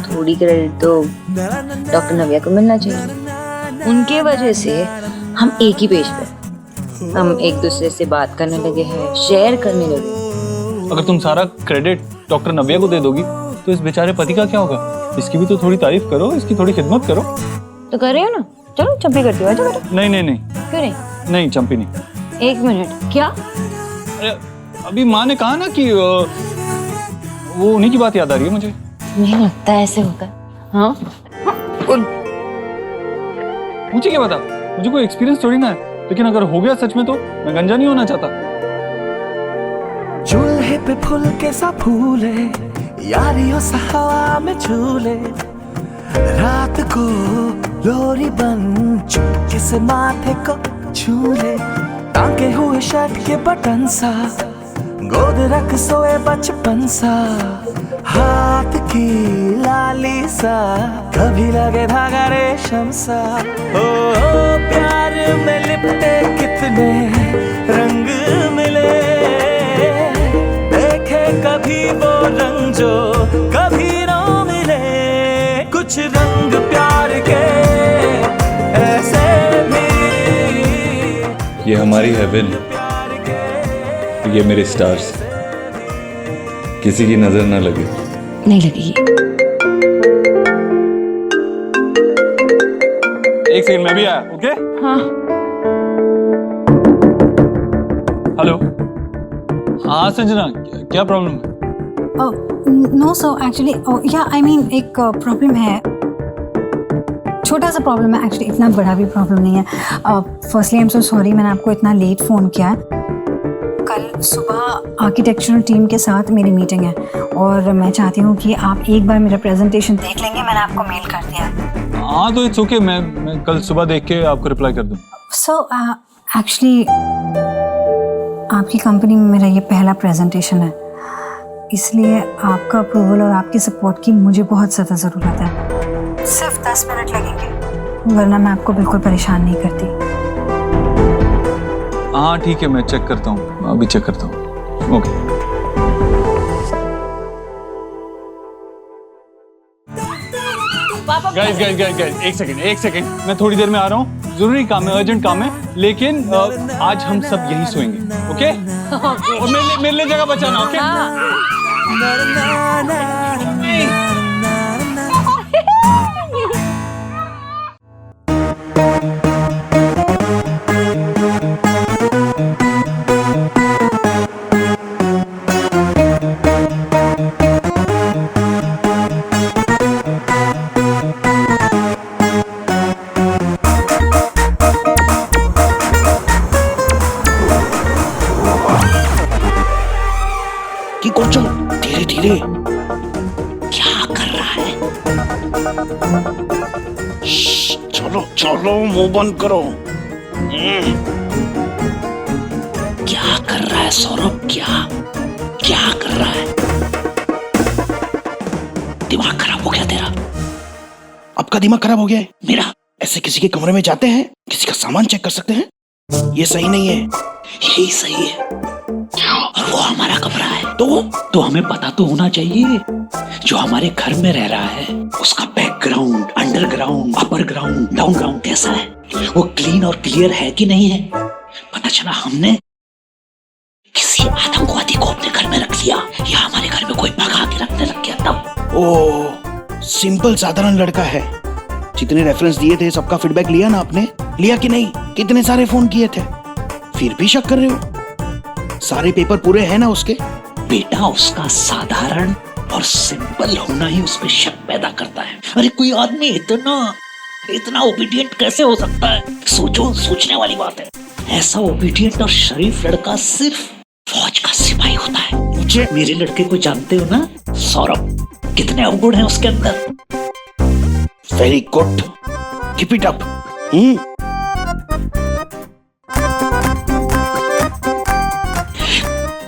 Speaker 3: थोड़ी क्रेडिट तो डॉक्टर नव्या को मिलना चाहिए। उनके वजह से हम एक ही पेज पे, हम एक दूसरे से बात करने लगे हैं, शेयर करने लगे।
Speaker 2: अगर तुम सारा क्रेडिट डॉक्टर नव्या को दे दोगी तो इस बेचारे पति का क्या होगा? इसकी भी तो थोड़ी तारीफ करो, इसकी थोड़ी खिदमत करो।
Speaker 3: तो कर रही हो ना, चलो चंपी करती हो।
Speaker 2: नहीं नहीं नहीं,
Speaker 3: क्यों नहीं?
Speaker 2: नहीं चंपी नहीं।
Speaker 3: एक मिनट, क्या?
Speaker 2: अरे अभी माँ ने कहा ना कि वो उन्हीं की बात याद आ रही है मुझे।
Speaker 3: नहीं लगता ऐसे होगा। हाँ
Speaker 2: मुझे क्या पता, मुझे कोई एक्सपीरियंस थोड़ी ना है, लेकिन अगर हो गया सच में तो मैं गंजा नहीं होना चाहता।
Speaker 1: चूल्हे पे फूल के सा फूले, यारियों सा हवा में झूले, रात को लोरी बन चुपके से माथे को छूले, टांगे हुए शर्ट के बटन सा, गोद रख सोए बचपन सा, हाथ की लाली सा, कभी लगे धागा रेशम सा। ओ प्यार में लिपटे कितने रंग मिले, देखे कभी वो रंग जो कभी ना मिले, कुछ रंग प्यार के ऐसे भी।
Speaker 2: ये हमारी हेवन, ये मेरे स्टार्स, किसी की नजर ना लगे।
Speaker 3: नहीं लगेगी।
Speaker 2: एक सेकंड, मैं भी आया। ओके?
Speaker 3: हाँ।
Speaker 2: हेलो। हाँ संजना, क्या प्रॉब्लम है?
Speaker 8: नो सो एक्चुअली या आई मीन एक प्रॉब्लम है, छोटा सा प्रॉब्लम है एक्चुअली, इतना बड़ा भी प्रॉब्लम नहीं है। Firstly I am so sorry मैंने आपको इतना लेट फ़ोन किया। कल सुबह आर्किटेक्चरल टीम के साथ मेरी मीटिंग है और मैं चाहती हूँ कि आप एक बार मेरा प्रेजेंटेशन देख लेंगे, मैंने आपको मेल कर दिया।
Speaker 2: हाँ तो इट्स ओके, मैं कल सुबह देख के आपको रिप्लाई कर दूँ।
Speaker 8: सो एक्चुअली आपकी कंपनी में मेरा ये पहला प्रेजेंटेशन है, इसलिए आपका अप्रूवल और आपकी सपोर्ट की मुझे बहुत ज़्यादा ज़रूरत है। सिर्फ 10 मिनट लगेंगे, वरना मैं आपको बिल्कुल परेशान नहीं करती।
Speaker 2: हाँ ठीक है, मैं चेक करता हूँ, अभी चेक करता हूँ। ओके। गाइस एक सेकंड, मैं थोड़ी देर में आ रहा हूँ, जरूरी काम है, अर्जेंट काम है, लेकिन आज हम सब यहीं सोएंगे। ओके? और मेरे लिए जगह बचाना। ओके?
Speaker 20: धीरे धीरे क्या कर रहा है? चलो चलो, मुंह बंद करो। क्या कर रहा है सौरभ? क्या कर रहा है? दिमाग खराब हो गया तेरा? आपका दिमाग खराब हो गया है? मेरा? ऐसे किसी के कमरे में जाते हैं, किसी का सामान चेक कर सकते हैं? ये सही नहीं है। यही सही है। और वो हमारा कमरा है, तो हमें पता तो होना चाहिए जो हमारे घर में रह रहा है उसका background, underground, upper ground, down ground कैसा है, वो क्लीन और क्लियर है कि नहीं है। पता चला हमने किसी आतंकवादी को अपने अपने घर में रख लिया या हमारे घर में कोई भगा के रखने लग गया तब? ओ, सिंपल साधारण लड़का है। जितने रेफरेंस दिए थे सबका फीडबैक लिया ना आपने? लिया कि नहीं? कितने सारे फोन किए थे, फिर भी शक कर रहे हो? सारे पेपर पूरे हैं ना उसके? बेटा, उसका साधारण और सिंपल होना ही उसमें शक पैदा करता है। अरे कोई आदमी इतना ओबीडियंट कैसे हो सकता है? सोचो, सोचने वाली बात है। ऐसा ओबीडियंट और शरीफ लड़का सिर्फ फौज का सिपाही होता है। मुझे, मेरे लड़के को जानते हो ना, सौरभ, कितने अवगुण हैं उसके अंदर। Very good, keep it up.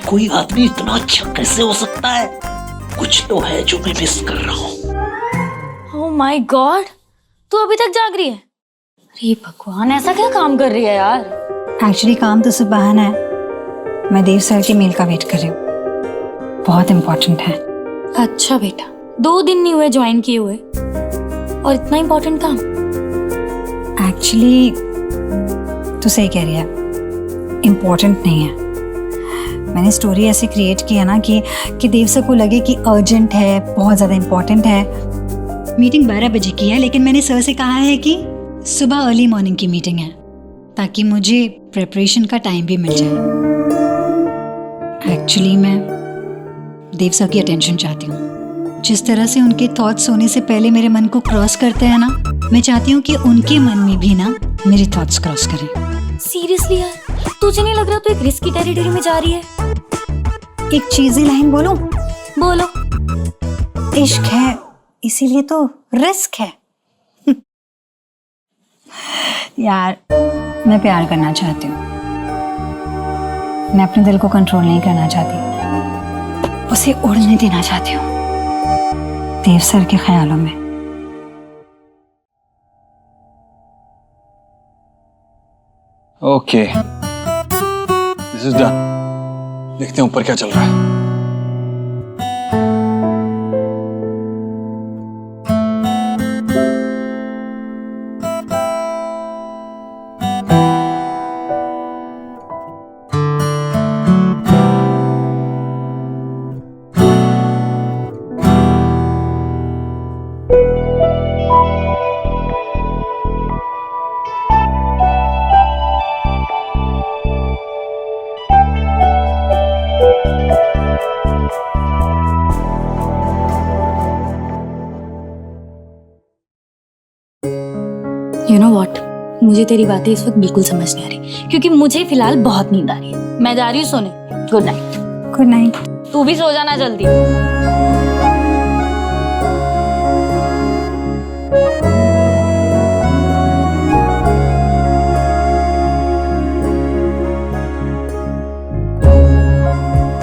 Speaker 20: कोई आदमी इतना अच्छा कैसे हो सकता है? कुछ तो है जो मैं मिस कर रहा हूँ।
Speaker 9: ओह माय गॉड, तू अभी तक जाग रही है? अरे भगवान, ऐसा क्या काम कर रही है यार?
Speaker 8: एक्चुअली काम तो सिर्फ बहाना है। मैं देव सर के मेल का वेट कर रही हूँ, बहुत इम्पोर्टेंट है।
Speaker 9: अच्छा बेटा, 2 दिन नहीं हुए ज्वाइन किए हुए और इतना इम्पोर्टेंट काम?
Speaker 8: एक्चुअली तू सही कह रही है, इम्पोर्टेंट नहीं है। मैंने स्टोरी ऐसे क्रिएट किया ना कि देव सर को लगे कि अर्जेंट है, बहुत ज़्यादा इम्पोर्टेंट है। मीटिंग 12 बजे की है, लेकिन मैंने सर से कहा है कि सुबह अर्ली मॉर्निंग की मीटिंग है, ताकि मुझे प्रिपरेशन का टाइम भी मिल जाए। एक्चुअली मैं देव सर की अटेंशन चाहती हूँ। जिस तरह से उनके थॉट्स होने से पहले मेरे मन को क्रॉस करते हैं ना, मैं चाहती हूँ कि उनके मन में भी ना मेरे थॉट्स क्रॉस करें।
Speaker 9: सीरियसली यार, तुझे नहीं लग रहा तू एक रिस्की टेरिटरी में जा रही है?
Speaker 8: एक चीज़ी लाइन बोलो?
Speaker 9: बोलो।
Speaker 8: इश्क है इसीलिए तो रिस्क है। यार, मैं प्यार करना चाहती हूँ, मैं अपने दिल को कंट्रोल नहीं करना चाहती, उसे उड़ने देना चाहती हूँ देव सर के ख्यालों में।
Speaker 2: Okay, this is done. देखते हैं ऊपर क्या चल रहा है।
Speaker 9: You know what? मुझे तेरी बातें इस वक्त बिल्कुल समझ नहीं आ रही, क्योंकि मुझे फिलहाल बहुत नींद आ रही है। मैं जा रही हूँ सोने। Good night.
Speaker 8: Good night.
Speaker 9: तू भी सो जाना जल्दी।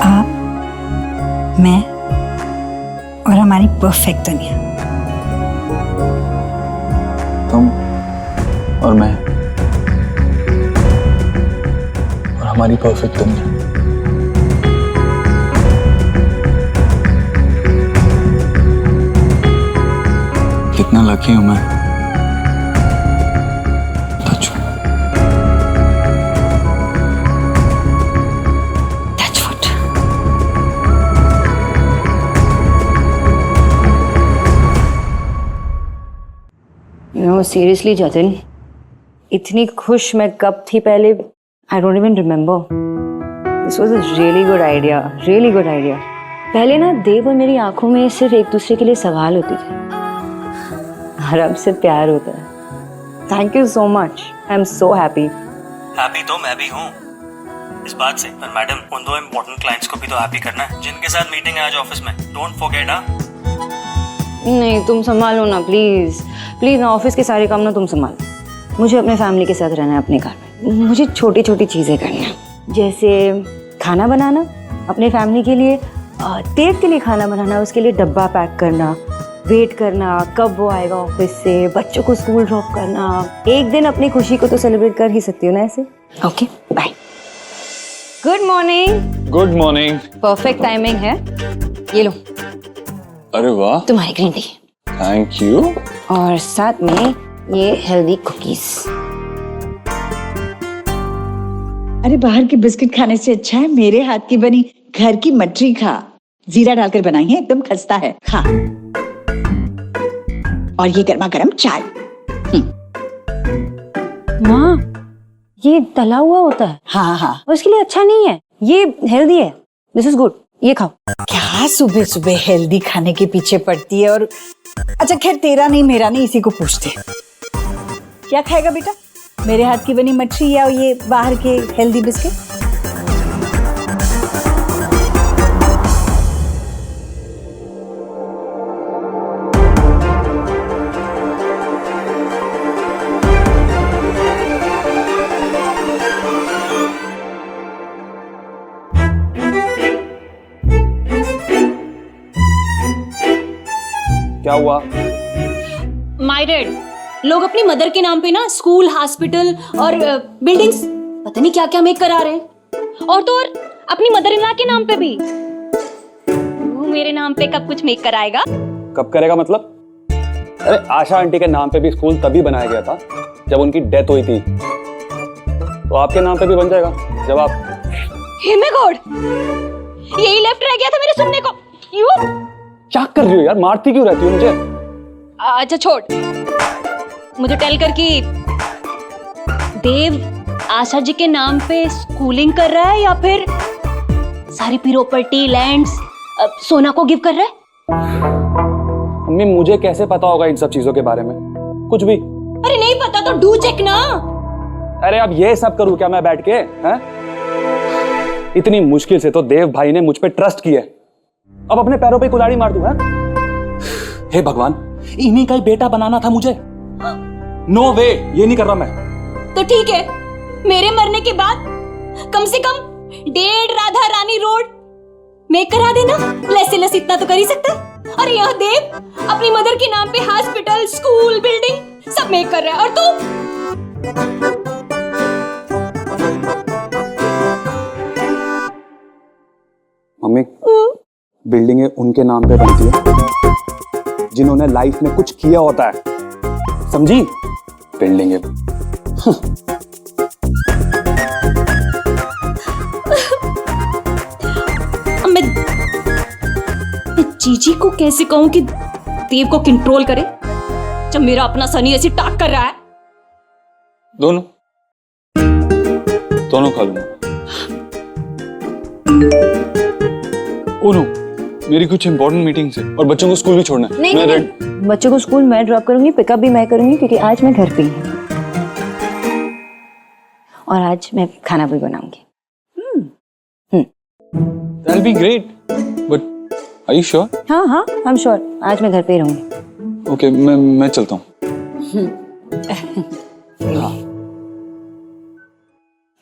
Speaker 8: आप, मैं और हमारी परफेक्ट दुनिया।
Speaker 2: तुम और मैं और हमारी परफेक्ट दुनिया। कितना लकी हूं मैं।
Speaker 14: नो सीरियसली जतिन, इतनी खुश मैं कब थी पहले, I don't even remember. This was a really good idea, really good idea. पहले ना देव और मेरी आंखों में सिर्फ एक दूसरे के लिए सवाल होती थी, और अब सिर्फ प्यार होता है। Thank you so much, I am so happy.
Speaker 15: Happy तो मैं भी हूँ इस बात से, पर मैडम उन 2 इम्पोर्टेंट क्लाइंट्स को भी तो हैप्पी करना है जिनके साथ मीटिंग है आज ऑफिस में। Don't forget.
Speaker 14: नहीं, तुम संभालो ना प्लीज प्लीज ना, ऑफिस के सारे काम ना तुम संभालो। मुझे अपने फैमिली के साथ रहना है अपने घर में। मुझे छोटी छोटी चीज़ें करनी है, जैसे खाना बनाना अपने फैमिली के लिए, देव के लिए खाना बनाना, उसके लिए डब्बा पैक करना, वेट करना कब वो आएगा ऑफिस से, बच्चों को स्कूल ड्रॉप करना। एक दिन अपनी खुशी को तो सेलिब्रेट कर ही सकती हो ना ऐसे। Okay bye. Good morning.
Speaker 2: Good morning.
Speaker 14: Perfect timing है, ये लो।
Speaker 2: अरे वाह,
Speaker 14: तुम्हारी ग्रीन टी।
Speaker 2: Thank you.
Speaker 14: और साथ में ये हेल्दी कुकीज।
Speaker 19: अरे बाहर के बिस्किट खाने से अच्छा है मेरे हाथ की बनी घर की मटरी खा, जीरा डालकर बनाई है, एकदम खस्ता है, खा। और ये गर्मा गर्म चाय।
Speaker 18: माँ, ये तला हुआ होता है।
Speaker 19: हाँ हाँ,
Speaker 18: उसके लिए अच्छा नहीं है, ये हेल्दी है। दिस इज गुड, ये खाओ।
Speaker 19: क्या सुबह सुबह हेल्दी खाने के पीछे पड़ती है? और अच्छा खैर, तेरा नहीं मेरा नहीं, इसी को पूछते। क्या खाएगा बेटा, मेरे हाथ की बनी मछली या ये बाहर के हेल्दी बिस्किट?
Speaker 12: क्या हुआ?
Speaker 18: माय डैड, लोग अपनी मदर के नाम पे ना स्कूल, हॉस्पिटल और बिल्डिंग्स पता नहीं क्या क्या मेक करा रहे हैं। और तो और अपनी मदर इन लॉ के नाम पे भी। तू मेरे नाम पे कब कुछ मेक कराएगा?
Speaker 12: कब करेगा मतलब? अरे आशा आंटी के नाम पे भी स्कूल तभी बनाया गया था जब उनकी डेथ हुई थी, तो आपके नाम पे भी बन जाएगा जब आप।
Speaker 18: हे माय गॉड, यही लेफ्ट रह गया था मेरे सुनने को। यू
Speaker 12: क्या कर रही हो यार, मारती क्यों रहती हो मुझे?
Speaker 18: अच्छा छोड़, मुझे टेल कर कि देव आशा जी के नाम पे स्कूलिंग कर रहा है या फिर सारी प्रॉपर्टी, लैंड्स सोना को गिव कर रहा है?
Speaker 12: मम्मी मुझे कैसे पता होगा इन सब चीजों के बारे में? कुछ भी।
Speaker 18: अरे नहीं पता तो डू चेक ना।
Speaker 12: अरे अब ये सब करूं क्या मैं बैठ के? हैं? इतनी मुश्किल से तो देव भाई ने मुझ पे ट्रस्ट किया, अब अपने पैरों पे कुल्हाड़ी मार दूं? हे भगवान, इन्हीं का ही बेटा बनाना था मुझे। नो वे, ये नहीं कर रहा मैं।
Speaker 18: तो ठीक है, मेरे मरने के बाद कम से कम 1.5 राधा रानी रोड मेक करा देना। लेस से लेस इतना तो कर ही सकता है। और यह देव अपनी मदर के नाम पे हॉस्पिटल, स्कूल, बिल्डिंग सब मेक कर रहा है, और तू?
Speaker 12: मम्मी, बिल्डिंगें उनके नाम पे बनती है जिन्होंने लाइफ में कुछ किया होता है, समझी? बिल्डिंगें।
Speaker 18: मैं जीजी को कैसे कहूं कि देव को कंट्रोल करे जब मेरा अपना सनी ऐसी टाक कर रहा है?
Speaker 12: दोनों खा लूंगा। ओनो, मेरी कुछ इंपॉर्टेंट मीटिंग्स है और बच्चों को स्कूल भी छोड़ना है।
Speaker 18: नहीं, बच्चों को स्कूल मैं ड्रॉप करूंगी, पिकअप भी मैं करूंगी, क्योंकि आज मैं घर पे ही हूँ और आज मैं खाना भी बनाऊंगी।
Speaker 12: That'll be great. But are you sure?
Speaker 18: हाँ हाँ, I'm sure. आज मैं घर पे ही रहूंगी।
Speaker 12: Okay, मैं चलता हूँ।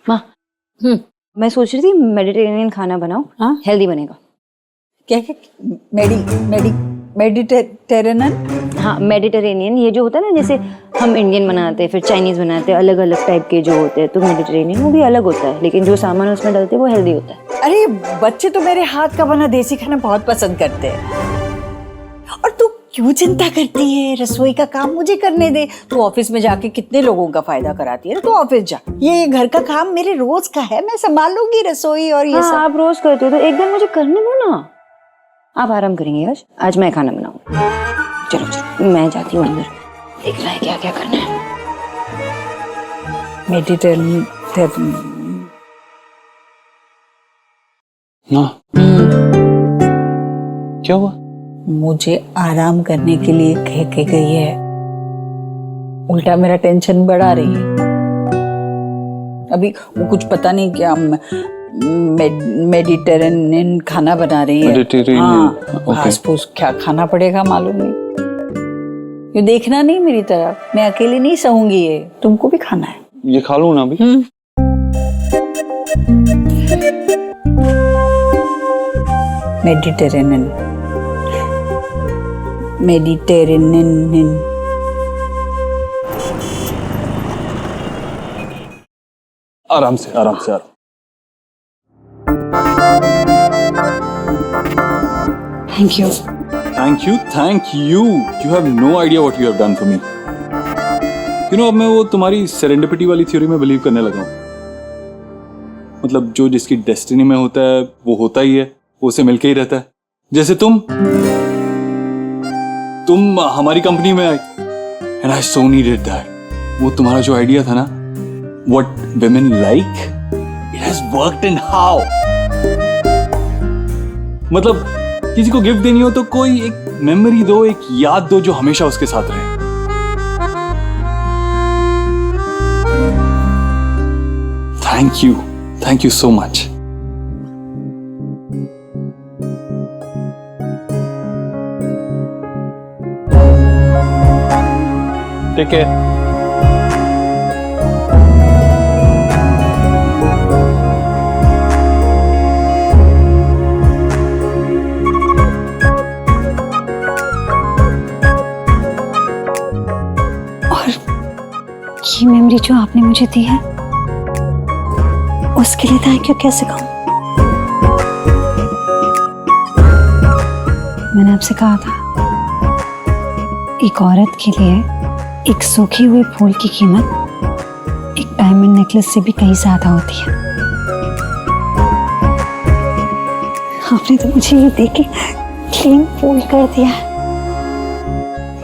Speaker 18: माँ, मैं सोच रही थी मेडिटेरेनियन खाना बनाओ। हाँ, हेल्दी बनेगा।
Speaker 19: क्या मेडिटेरेनियन?
Speaker 18: हाँ, मेडिटेरेनियन, ये जो होता है ना, जैसे हम इंडियन बनाते हैं, फिर चाइनीज बनाते हैं, अलग अलग टाइप के जो होते हैं, तो मेडिटेरेनियन वो भी अलग होता है, लेकिन जो सामान उसमें डालते हैं वो हेल्दी होता है।
Speaker 19: अरे बच्चे तो मेरे हाथ का बना देसी खाना बहुत पसंद करते हैं। और तू क्यों चिंता करती है? रसोई का काम मुझे करने दे। तू ऑफिस में जाके कितने लोगों का फायदा कराती है ना, तू ऑफिस जा। ये घर का काम मेरे रोज का है, मैं संभाल लूंगी रसोई और ये सब।
Speaker 18: आप रोज करते हो तो एक दिन मुझे करने दो ना। आप आराम करेंगे आज मैं खाना बनाऊंगी। चलो चलो, मैं जाती हूँ अंदर, देखना है क्या क्या करना है।
Speaker 19: मेडिटेरेनियन
Speaker 12: ना, क्या हुआ?
Speaker 19: मुझे आराम करने के लिए कह के गई है, उल्टा मेरा टेंशन बढ़ा रही है। अभी वो कुछ पता नहीं क्या मेडिटेरेनियन खाना बना रही है।
Speaker 12: Mediterranean,
Speaker 19: okay. क्या खाना पड़ेगा मालूम नहीं। ये देखना नहीं मेरी तरफ, मैं अकेली नहीं सहूंगी, ये तुमको भी खाना है।
Speaker 12: ये खा लूं ना अभी?
Speaker 19: मेडिटेरेनियन
Speaker 12: आराम से आराम से आराम।
Speaker 19: Thank you.
Speaker 12: Thank you, thank you. You have no idea what you have done for me. You know, अब मैं वो तुम्हारी सेरेंडिपिटी वाली थ्योरी में बिलीव करने लगा हूं।
Speaker 2: मतलब जो जिसकी डेस्टिनी में होता है वो होता ही है, वो उसे मिलके ही रहता है। जैसे तुम हमारी कंपनी में आई and I so needed that. वो तुम्हारा जो आइडिया था ना, what women like, it has worked in how. मतलब किसी को गिफ्ट देनी हो तो कोई एक मेमोरी दो, एक याद दो जो हमेशा उसके साथ रहे। Thank you so much. Take care.
Speaker 8: ये मेमोरी जो आपने मुझे दी है उसके लिए थैंक यू कैसे कहूं? मैंने आपसे कहा था एक औरत के लिए एक सूखे हुए फूल की कीमत एक डायमंड नेकलेस से भी कहीं ज्यादा होती है। आपने तो मुझे ये देख के क्लीन फूल कर दिया।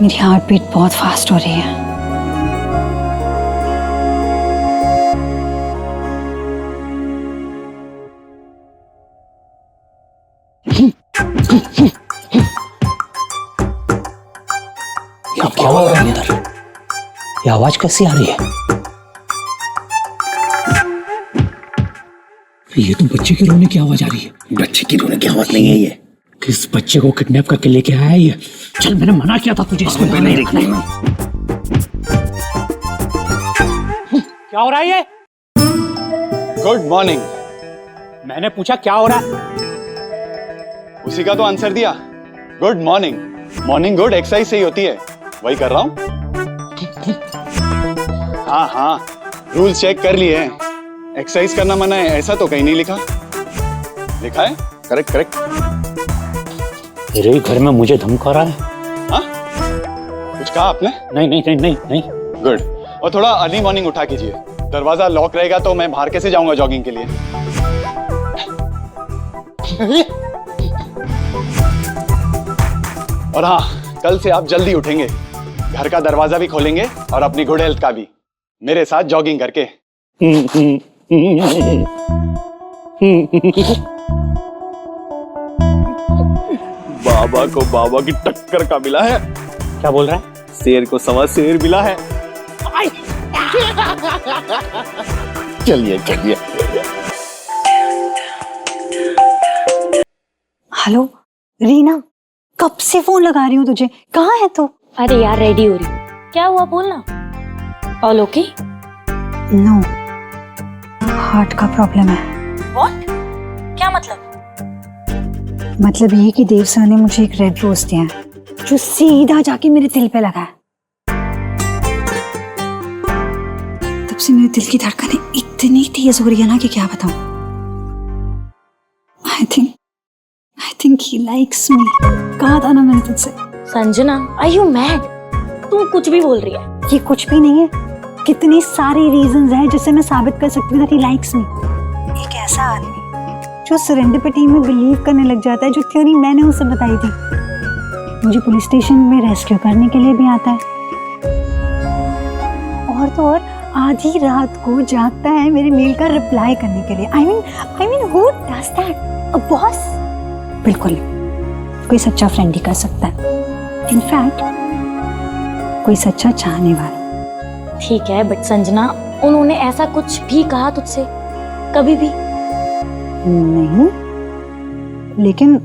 Speaker 8: मेरी हार्ट बीट बहुत फास्ट हो रही है।
Speaker 10: क्या हो रहा है इधर? ये आवाज कैसी आ रही है? ये तो बच्चे के रोने की आवाज आ रही है।
Speaker 20: बच्चे की रोने की आवाज नहीं है ये।
Speaker 10: किस बच्चे को किडनैप करके लेके आया है ये? चल, मैंने मना किया था तुझे इसको नहीं देखना। क्या हो रहा है ये?
Speaker 12: Good morning.
Speaker 10: मैंने पूछा क्या हो रहा है?
Speaker 12: उसी का तो आंसर दिया, good morning. Morning good exercise से ही होती है, वही कर रहा हूं। हाँ, रूल्स चेक कर लिए हैं। एक्सरसाइज करना मना है ऐसा तो कहीं नहीं लिखा। लिखा है? करेक्ट।
Speaker 10: तेरे घर में मुझे धमका रहा है?
Speaker 12: हाँ? कुछ कहा आपने?
Speaker 10: नहीं।
Speaker 12: गुड। और थोड़ा अर्ली मॉर्निंग उठा कीजिए, दरवाजा लॉक रहेगा तो मैं बाहर कैसे जाऊंगा जॉगिंग के लिए। और हाँ, कल से आप जल्दी उठेंगे, घर का दरवाजा भी खोलेंगे और अपनी गुड हेल्थ का भी, मेरे साथ जॉगिंग करके। बाबा को बाबा की टक्कर का मिला है।
Speaker 10: क्या बोल रहा है?
Speaker 12: शेर को सवा शेर मिला है। चलिए।
Speaker 8: हेलो रीना, कब से फोन लगा रही हूँ तुझे, कहाँ है तू?
Speaker 9: अरे यार रेडी हो रही, क्या हुआ बोलना। All okay?
Speaker 8: नो, हार्ट का प्रॉब्लम है।
Speaker 9: व्हाट? क्या मतलब?
Speaker 8: मतलब ये कि देव सर ने मुझे एक रेड रोज दिया है जो सीधा जाके मेरे दिल पे लगा है। तब से मेरे दिल की धड़कनें इतनी तेज हो रही है ना कि क्या बताऊं। I think he likes me. कहा था ना मैंने तुझसे।
Speaker 9: Sanjana, are you mad? तू कुछ भी बोल रही है।
Speaker 8: ये कुछ भी नहीं है, कितनी सारी रीजंस हैं जिससे मैं साबित कर सकती हूँ कि he likes me। एक ऐसा आदमी जो सेरेंडिपिटी में बिलीव करने लग जाता है, जो थ्योरी मैंने उसे बताई थी, मुझे पुलिस स्टेशन में रेस्क्यू करने के लिए भी आता है, और तो और आधी रात को जागता है मेरे मेल का रिप्लाई करने के लिए। I mean who does that? A boss? बिल्कुल कोई सच्चा फ्रेंड ही कर सकता है, इनफैक्ट कोई सच्चा चाहने वाला।
Speaker 9: ठीक है, बट संजना, उन्होंने ऐसा कुछ भी कहा तुझसे कभी भी?
Speaker 8: नहीं, लेकिन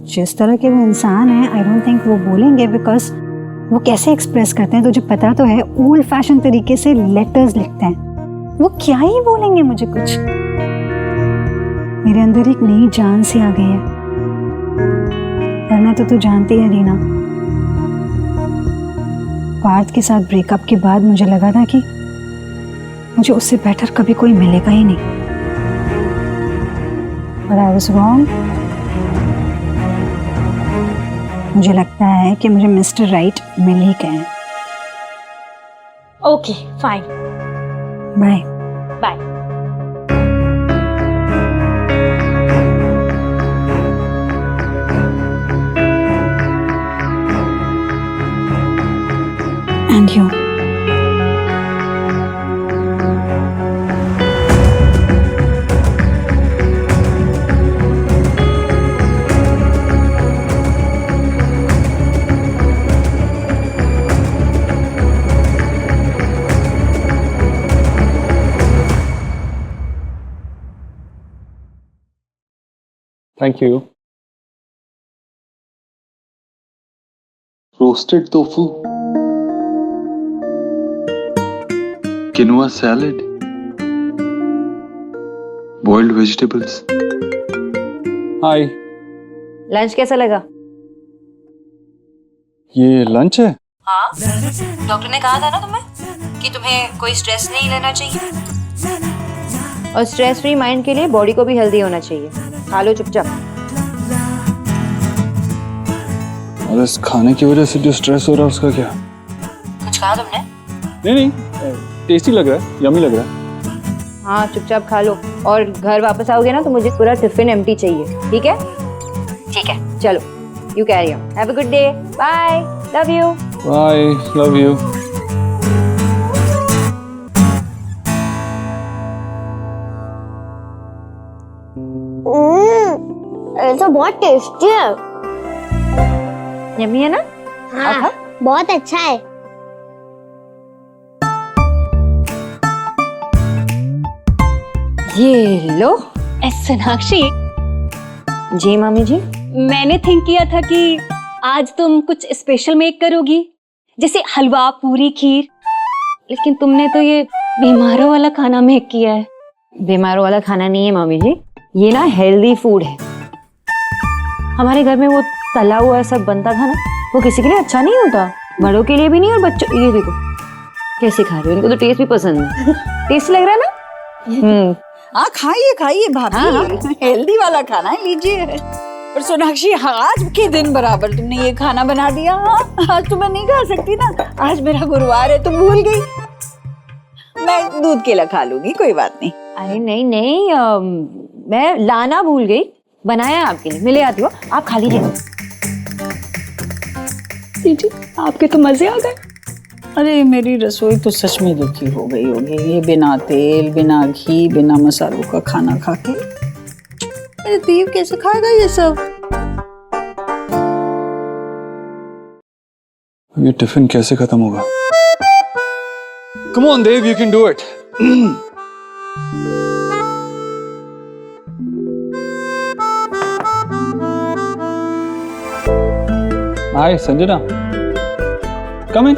Speaker 8: जिस तरह के वो इंसान है, आई डोंट थिंक वो बोलेंगे, बिकॉज वो कैसे एक्सप्रेस करते हैं तुझे पता तो है, ओल्ड फैशन तरीके से लेटर्स लिखते हैं। वो क्या ही बोलेंगे मुझे कुछ। मेरे अंदर एक नई जान सी आ गई है, वरना तो तू जानती है रीना, पार्थ के साथ ब्रेकअप के बाद मुझे लगा था कि मुझे उससे बेटर कभी कोई मिलेगा ही नहीं, but I was wrong। मुझे लगता है कि मुझे मिस्टर राइट मिल ही गए।
Speaker 9: Okay fine,
Speaker 8: bye.
Speaker 9: Bye.
Speaker 8: And you.
Speaker 12: Thank you.
Speaker 2: Roasted tofu, quinoa salad, boiled vegetables.
Speaker 12: Hi.
Speaker 18: Lunch कैसा लगा?
Speaker 12: ये लंच है?
Speaker 18: हाँ, डॉक्टर ने कहा था ना तुम्हें कि तुम्हें कोई स्ट्रेस नहीं लेना चाहिए और स्ट्रेस फ्री माइंड के लिए बॉडी को भी हेल्दी होना चाहिए। खा लो चुपचाप।
Speaker 12: और इस खाने की वजह से जो स्ट्रेस हो रहा है उसका क्या?
Speaker 18: कुछ कहा तुमने?
Speaker 12: नहीं, टेस्टी लग रहा है, यमी लग रहा है।
Speaker 18: हाँ, चुपचाप खा लो और घर वापस आओगे ना तो मुझे पूरा टिफिन एम्प्टी चाहिए, ठीक है? ठीक है, चलो, you carry on. Have a good day, bye, love you.
Speaker 12: Bye, love you.
Speaker 5: ये तो बहुत टेस्टी है।
Speaker 18: यम्मी है ना?
Speaker 5: हाँ, बहुत अच्छा है।
Speaker 18: ये लो।
Speaker 7: सोनाक्षी,
Speaker 18: जी मामी जी।
Speaker 7: मैंने थिंक किया था कि आज तुम कुछ स्पेशल मेक करोगी, जैसे हलवा, पूरी, खीर, लेकिन तुमने तो ये बीमारों वाला खाना मेक किया है।
Speaker 18: बीमारों वाला खाना नहीं है मामी जी, ये ना हेल्दी फूड है। हमारे घर में वो तला हुआ सब बनता था ना, वो किसी के लिए अच्छा नहीं होता, बड़ों के लिए भी नहीं और बच्चों। ये देखो कैसे खा रहे हो, इनको तो टेस्ट भी पसंद है। टेस्ट लग रहा है ना?
Speaker 19: हाँ, खाइए खाइए भाभी, हेल्दी वाला खाना है, लीजिए। पर सोनाक्षी, आज के दिन बराबर तुमने ये खाना बना दिया। आज तो मैं नहीं खा सकती ना, आज मेरा गुरुवार है, तुम भूल गई। मैं दूध केला खा लूंगी, कोई बात नहीं।
Speaker 18: अरे नहीं नहीं, मैं लाना भूल गई, बनाया आपके लिए, मिले आती हो, आप खा लीजिए।
Speaker 19: लीजिए, आपके तो मजे आ गए। अरे मेरी रसोई तो सच में दुखी हो गई होगी, ये बिना तेल, बिना घी, बिना मसालों का खाना खा के। अरे देव कैसे खाएगा ये सब?
Speaker 12: ये टिफिन कैसे खत्म होगा? Come on, Dave, you can do it. Hi, Sanjana. Come in.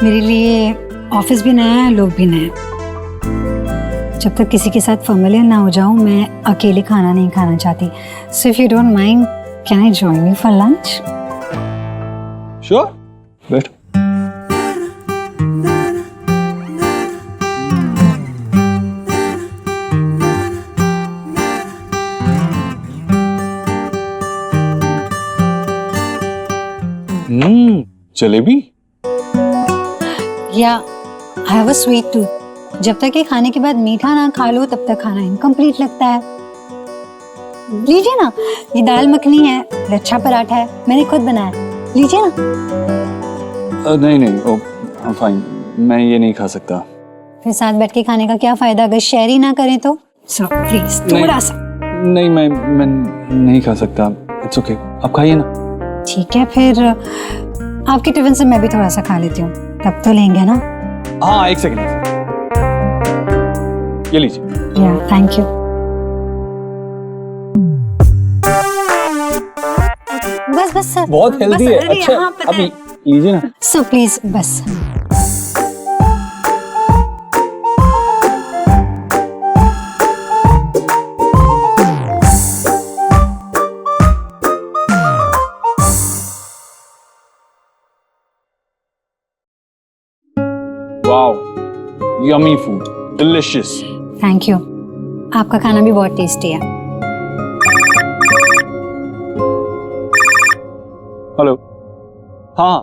Speaker 8: मेरे लिए ऑफिस भी नया है, लोग भी नए। जब तक किसी के साथ फैमिलियर ना हो जाऊं, मैं अकेले खाना नहीं खाना चाहती। So if you don't mind, can I join you for lunch?
Speaker 12: Sure. बैठ। जलेबी?
Speaker 8: या I have a sweet tooth. जब तक ये खाने के बाद मीठा ना खा लो, तब तक खाना इनकम्प्लीट लगता है। लीजिए ना, ये दाल मखनी है, लच्छा पराठा है, मैंने खुद बनाया, लीजिए ना।
Speaker 12: नहीं, फाइन, मैं ये नहीं खा सकता।
Speaker 8: फिर साथ बैठ के खाने का क्या फायदा अगर शेयर ही ना करें तो? सो प्लीज थोड़ा सा।
Speaker 12: नहीं, मैं नहीं खा सकता। इट्स ओके, आप खाइए ना।
Speaker 8: ठीक है, फिर आपके टिफिन से मैं भी थोड़ा सा खा लेती हूँ, तब तो लेंगे ना?
Speaker 12: हाँ, एक सेकंड, ये लीजिए।
Speaker 8: या थैंक यू। बस सर,
Speaker 12: बहुत हेल्दी है। अच्छा, आप लीजिए ना।
Speaker 8: सो प्लीज बस।
Speaker 12: Wow, yummy food, delicious.
Speaker 8: Thank you, आपका खाना भी बहुत टेस्टी है।
Speaker 12: हेलो, हाँ,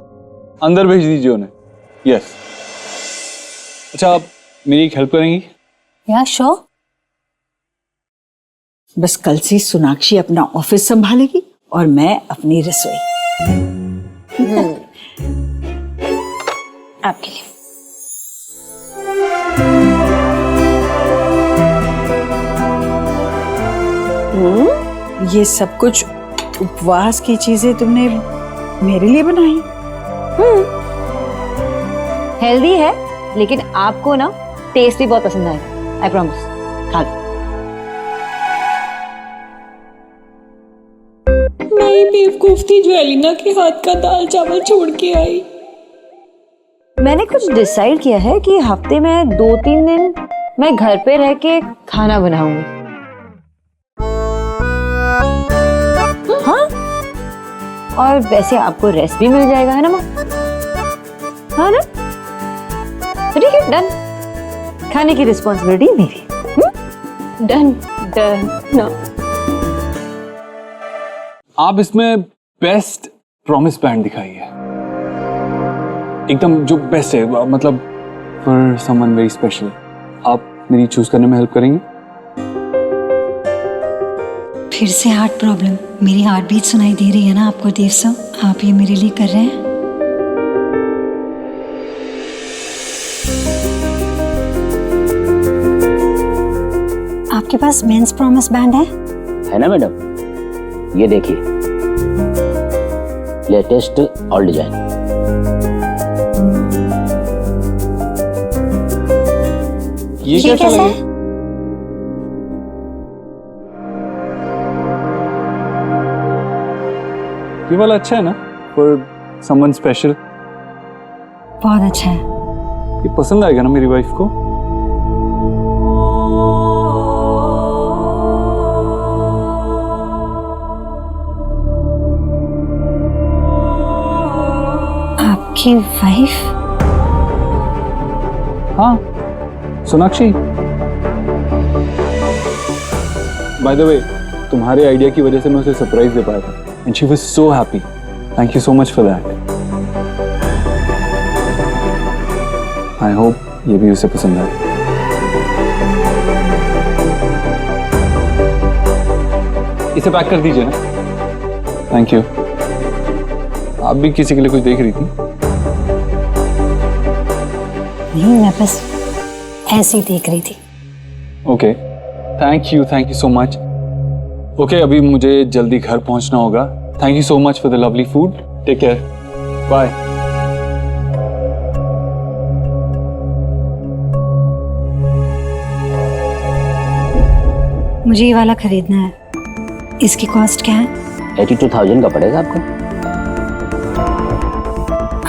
Speaker 12: अंदर भेज दीजिए उन्हें। यस। अच्छा, आप मेरी एक हेल्प करेंगी?
Speaker 8: या श्योर।
Speaker 19: बस कल से सोनाक्षी अपना ऑफिस संभालेगी और मैं अपनी रसोई।
Speaker 18: आपके लिए।
Speaker 19: ये सब कुछ उपवास की चीजें तुमने मेरे लिए बनाई?
Speaker 18: हेल्दी है, लेकिन आपको ना टेस्ट भी बहुत पसंद आएगा, आई प्रॉमिस। खा लो।
Speaker 13: मैं बेवकूफ थी जो एलिना के हाथ का दाल चावल छोड़ के आई।
Speaker 18: मैंने कुछ डिसाइड किया है कि हफ्ते में 2-3 दिन मैं घर पे रह के खाना बनाऊंगी। हाँ, और वैसे आपको रेस्ट भी मिल जाएगा, है ना माँ? हाँ ना? ठीक है, डन। खाने की रिस्पॉन्सिबिलिटी मेरी। डन डन ना।
Speaker 12: आप इसमें बेस्ट प्रॉमिस बैंड दिखाइए, एकदम जो बेस्ट है, मतलब फॉर समवन वेरी स्पेशल। आप मेरी चूज करने में हेल्प करेंगे?
Speaker 8: फिर से हार्ट प्रॉब्लम? मेरी हार्ट बीट सुनाई दे रही है ना आपको देव सर? आप ये मेरे लिए कर रहे हैं? आपके पास मेंस प्रॉमिस बैंड है
Speaker 21: ना मैडम? ये देखिए, लेटेस्ट ऑल डिजाइन।
Speaker 12: ये कैसा लगे? ये वाला अच्छा है ना, फॉर समवन स्पेशल?
Speaker 8: बहुत अच्छा है।
Speaker 12: ये पसंद आएगा ना मेरी वाइफ को?
Speaker 8: आपकी वाइफ?
Speaker 12: हाँ, सोनाक्षी। बाय द वे, तुम्हारे आइडिया की वजह से मैं उसे सरप्राइज दे पाया था, and she was so happy. Thank you so much for that. I hope ये भी उसे पसंद आए। इसे पैक कर दीजिए ना। Thank you. आप भी किसी के लिए कुछ देख रही थी?
Speaker 8: नहीं, मैं बस ऐसे ही देख रही थी।
Speaker 12: Okay, thank you so much. Okay, अभी मुझे जल्दी घर पहुंचना होगा। Thank you so much for the lovely food. Take care, bye.
Speaker 8: मुझे ये वाला खरीदना है। इसकी कॉस्ट क्या है?
Speaker 21: 82,000 का पड़ेगा आपको।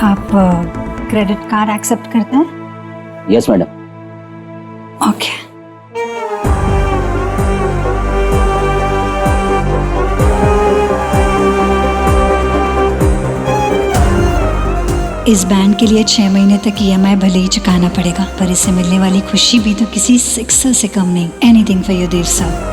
Speaker 8: आप क्रेडिट कार्ड एक्सेप्ट करते हैं?
Speaker 21: Yes madam.
Speaker 8: ओके। इस बैंड के लिए 6 महीने तक EMI भले ही चुकाना पड़ेगा, पर इससे मिलने वाली खुशी भी तो किसी सिक्सर से कम नहीं। Anything for you Dev sir.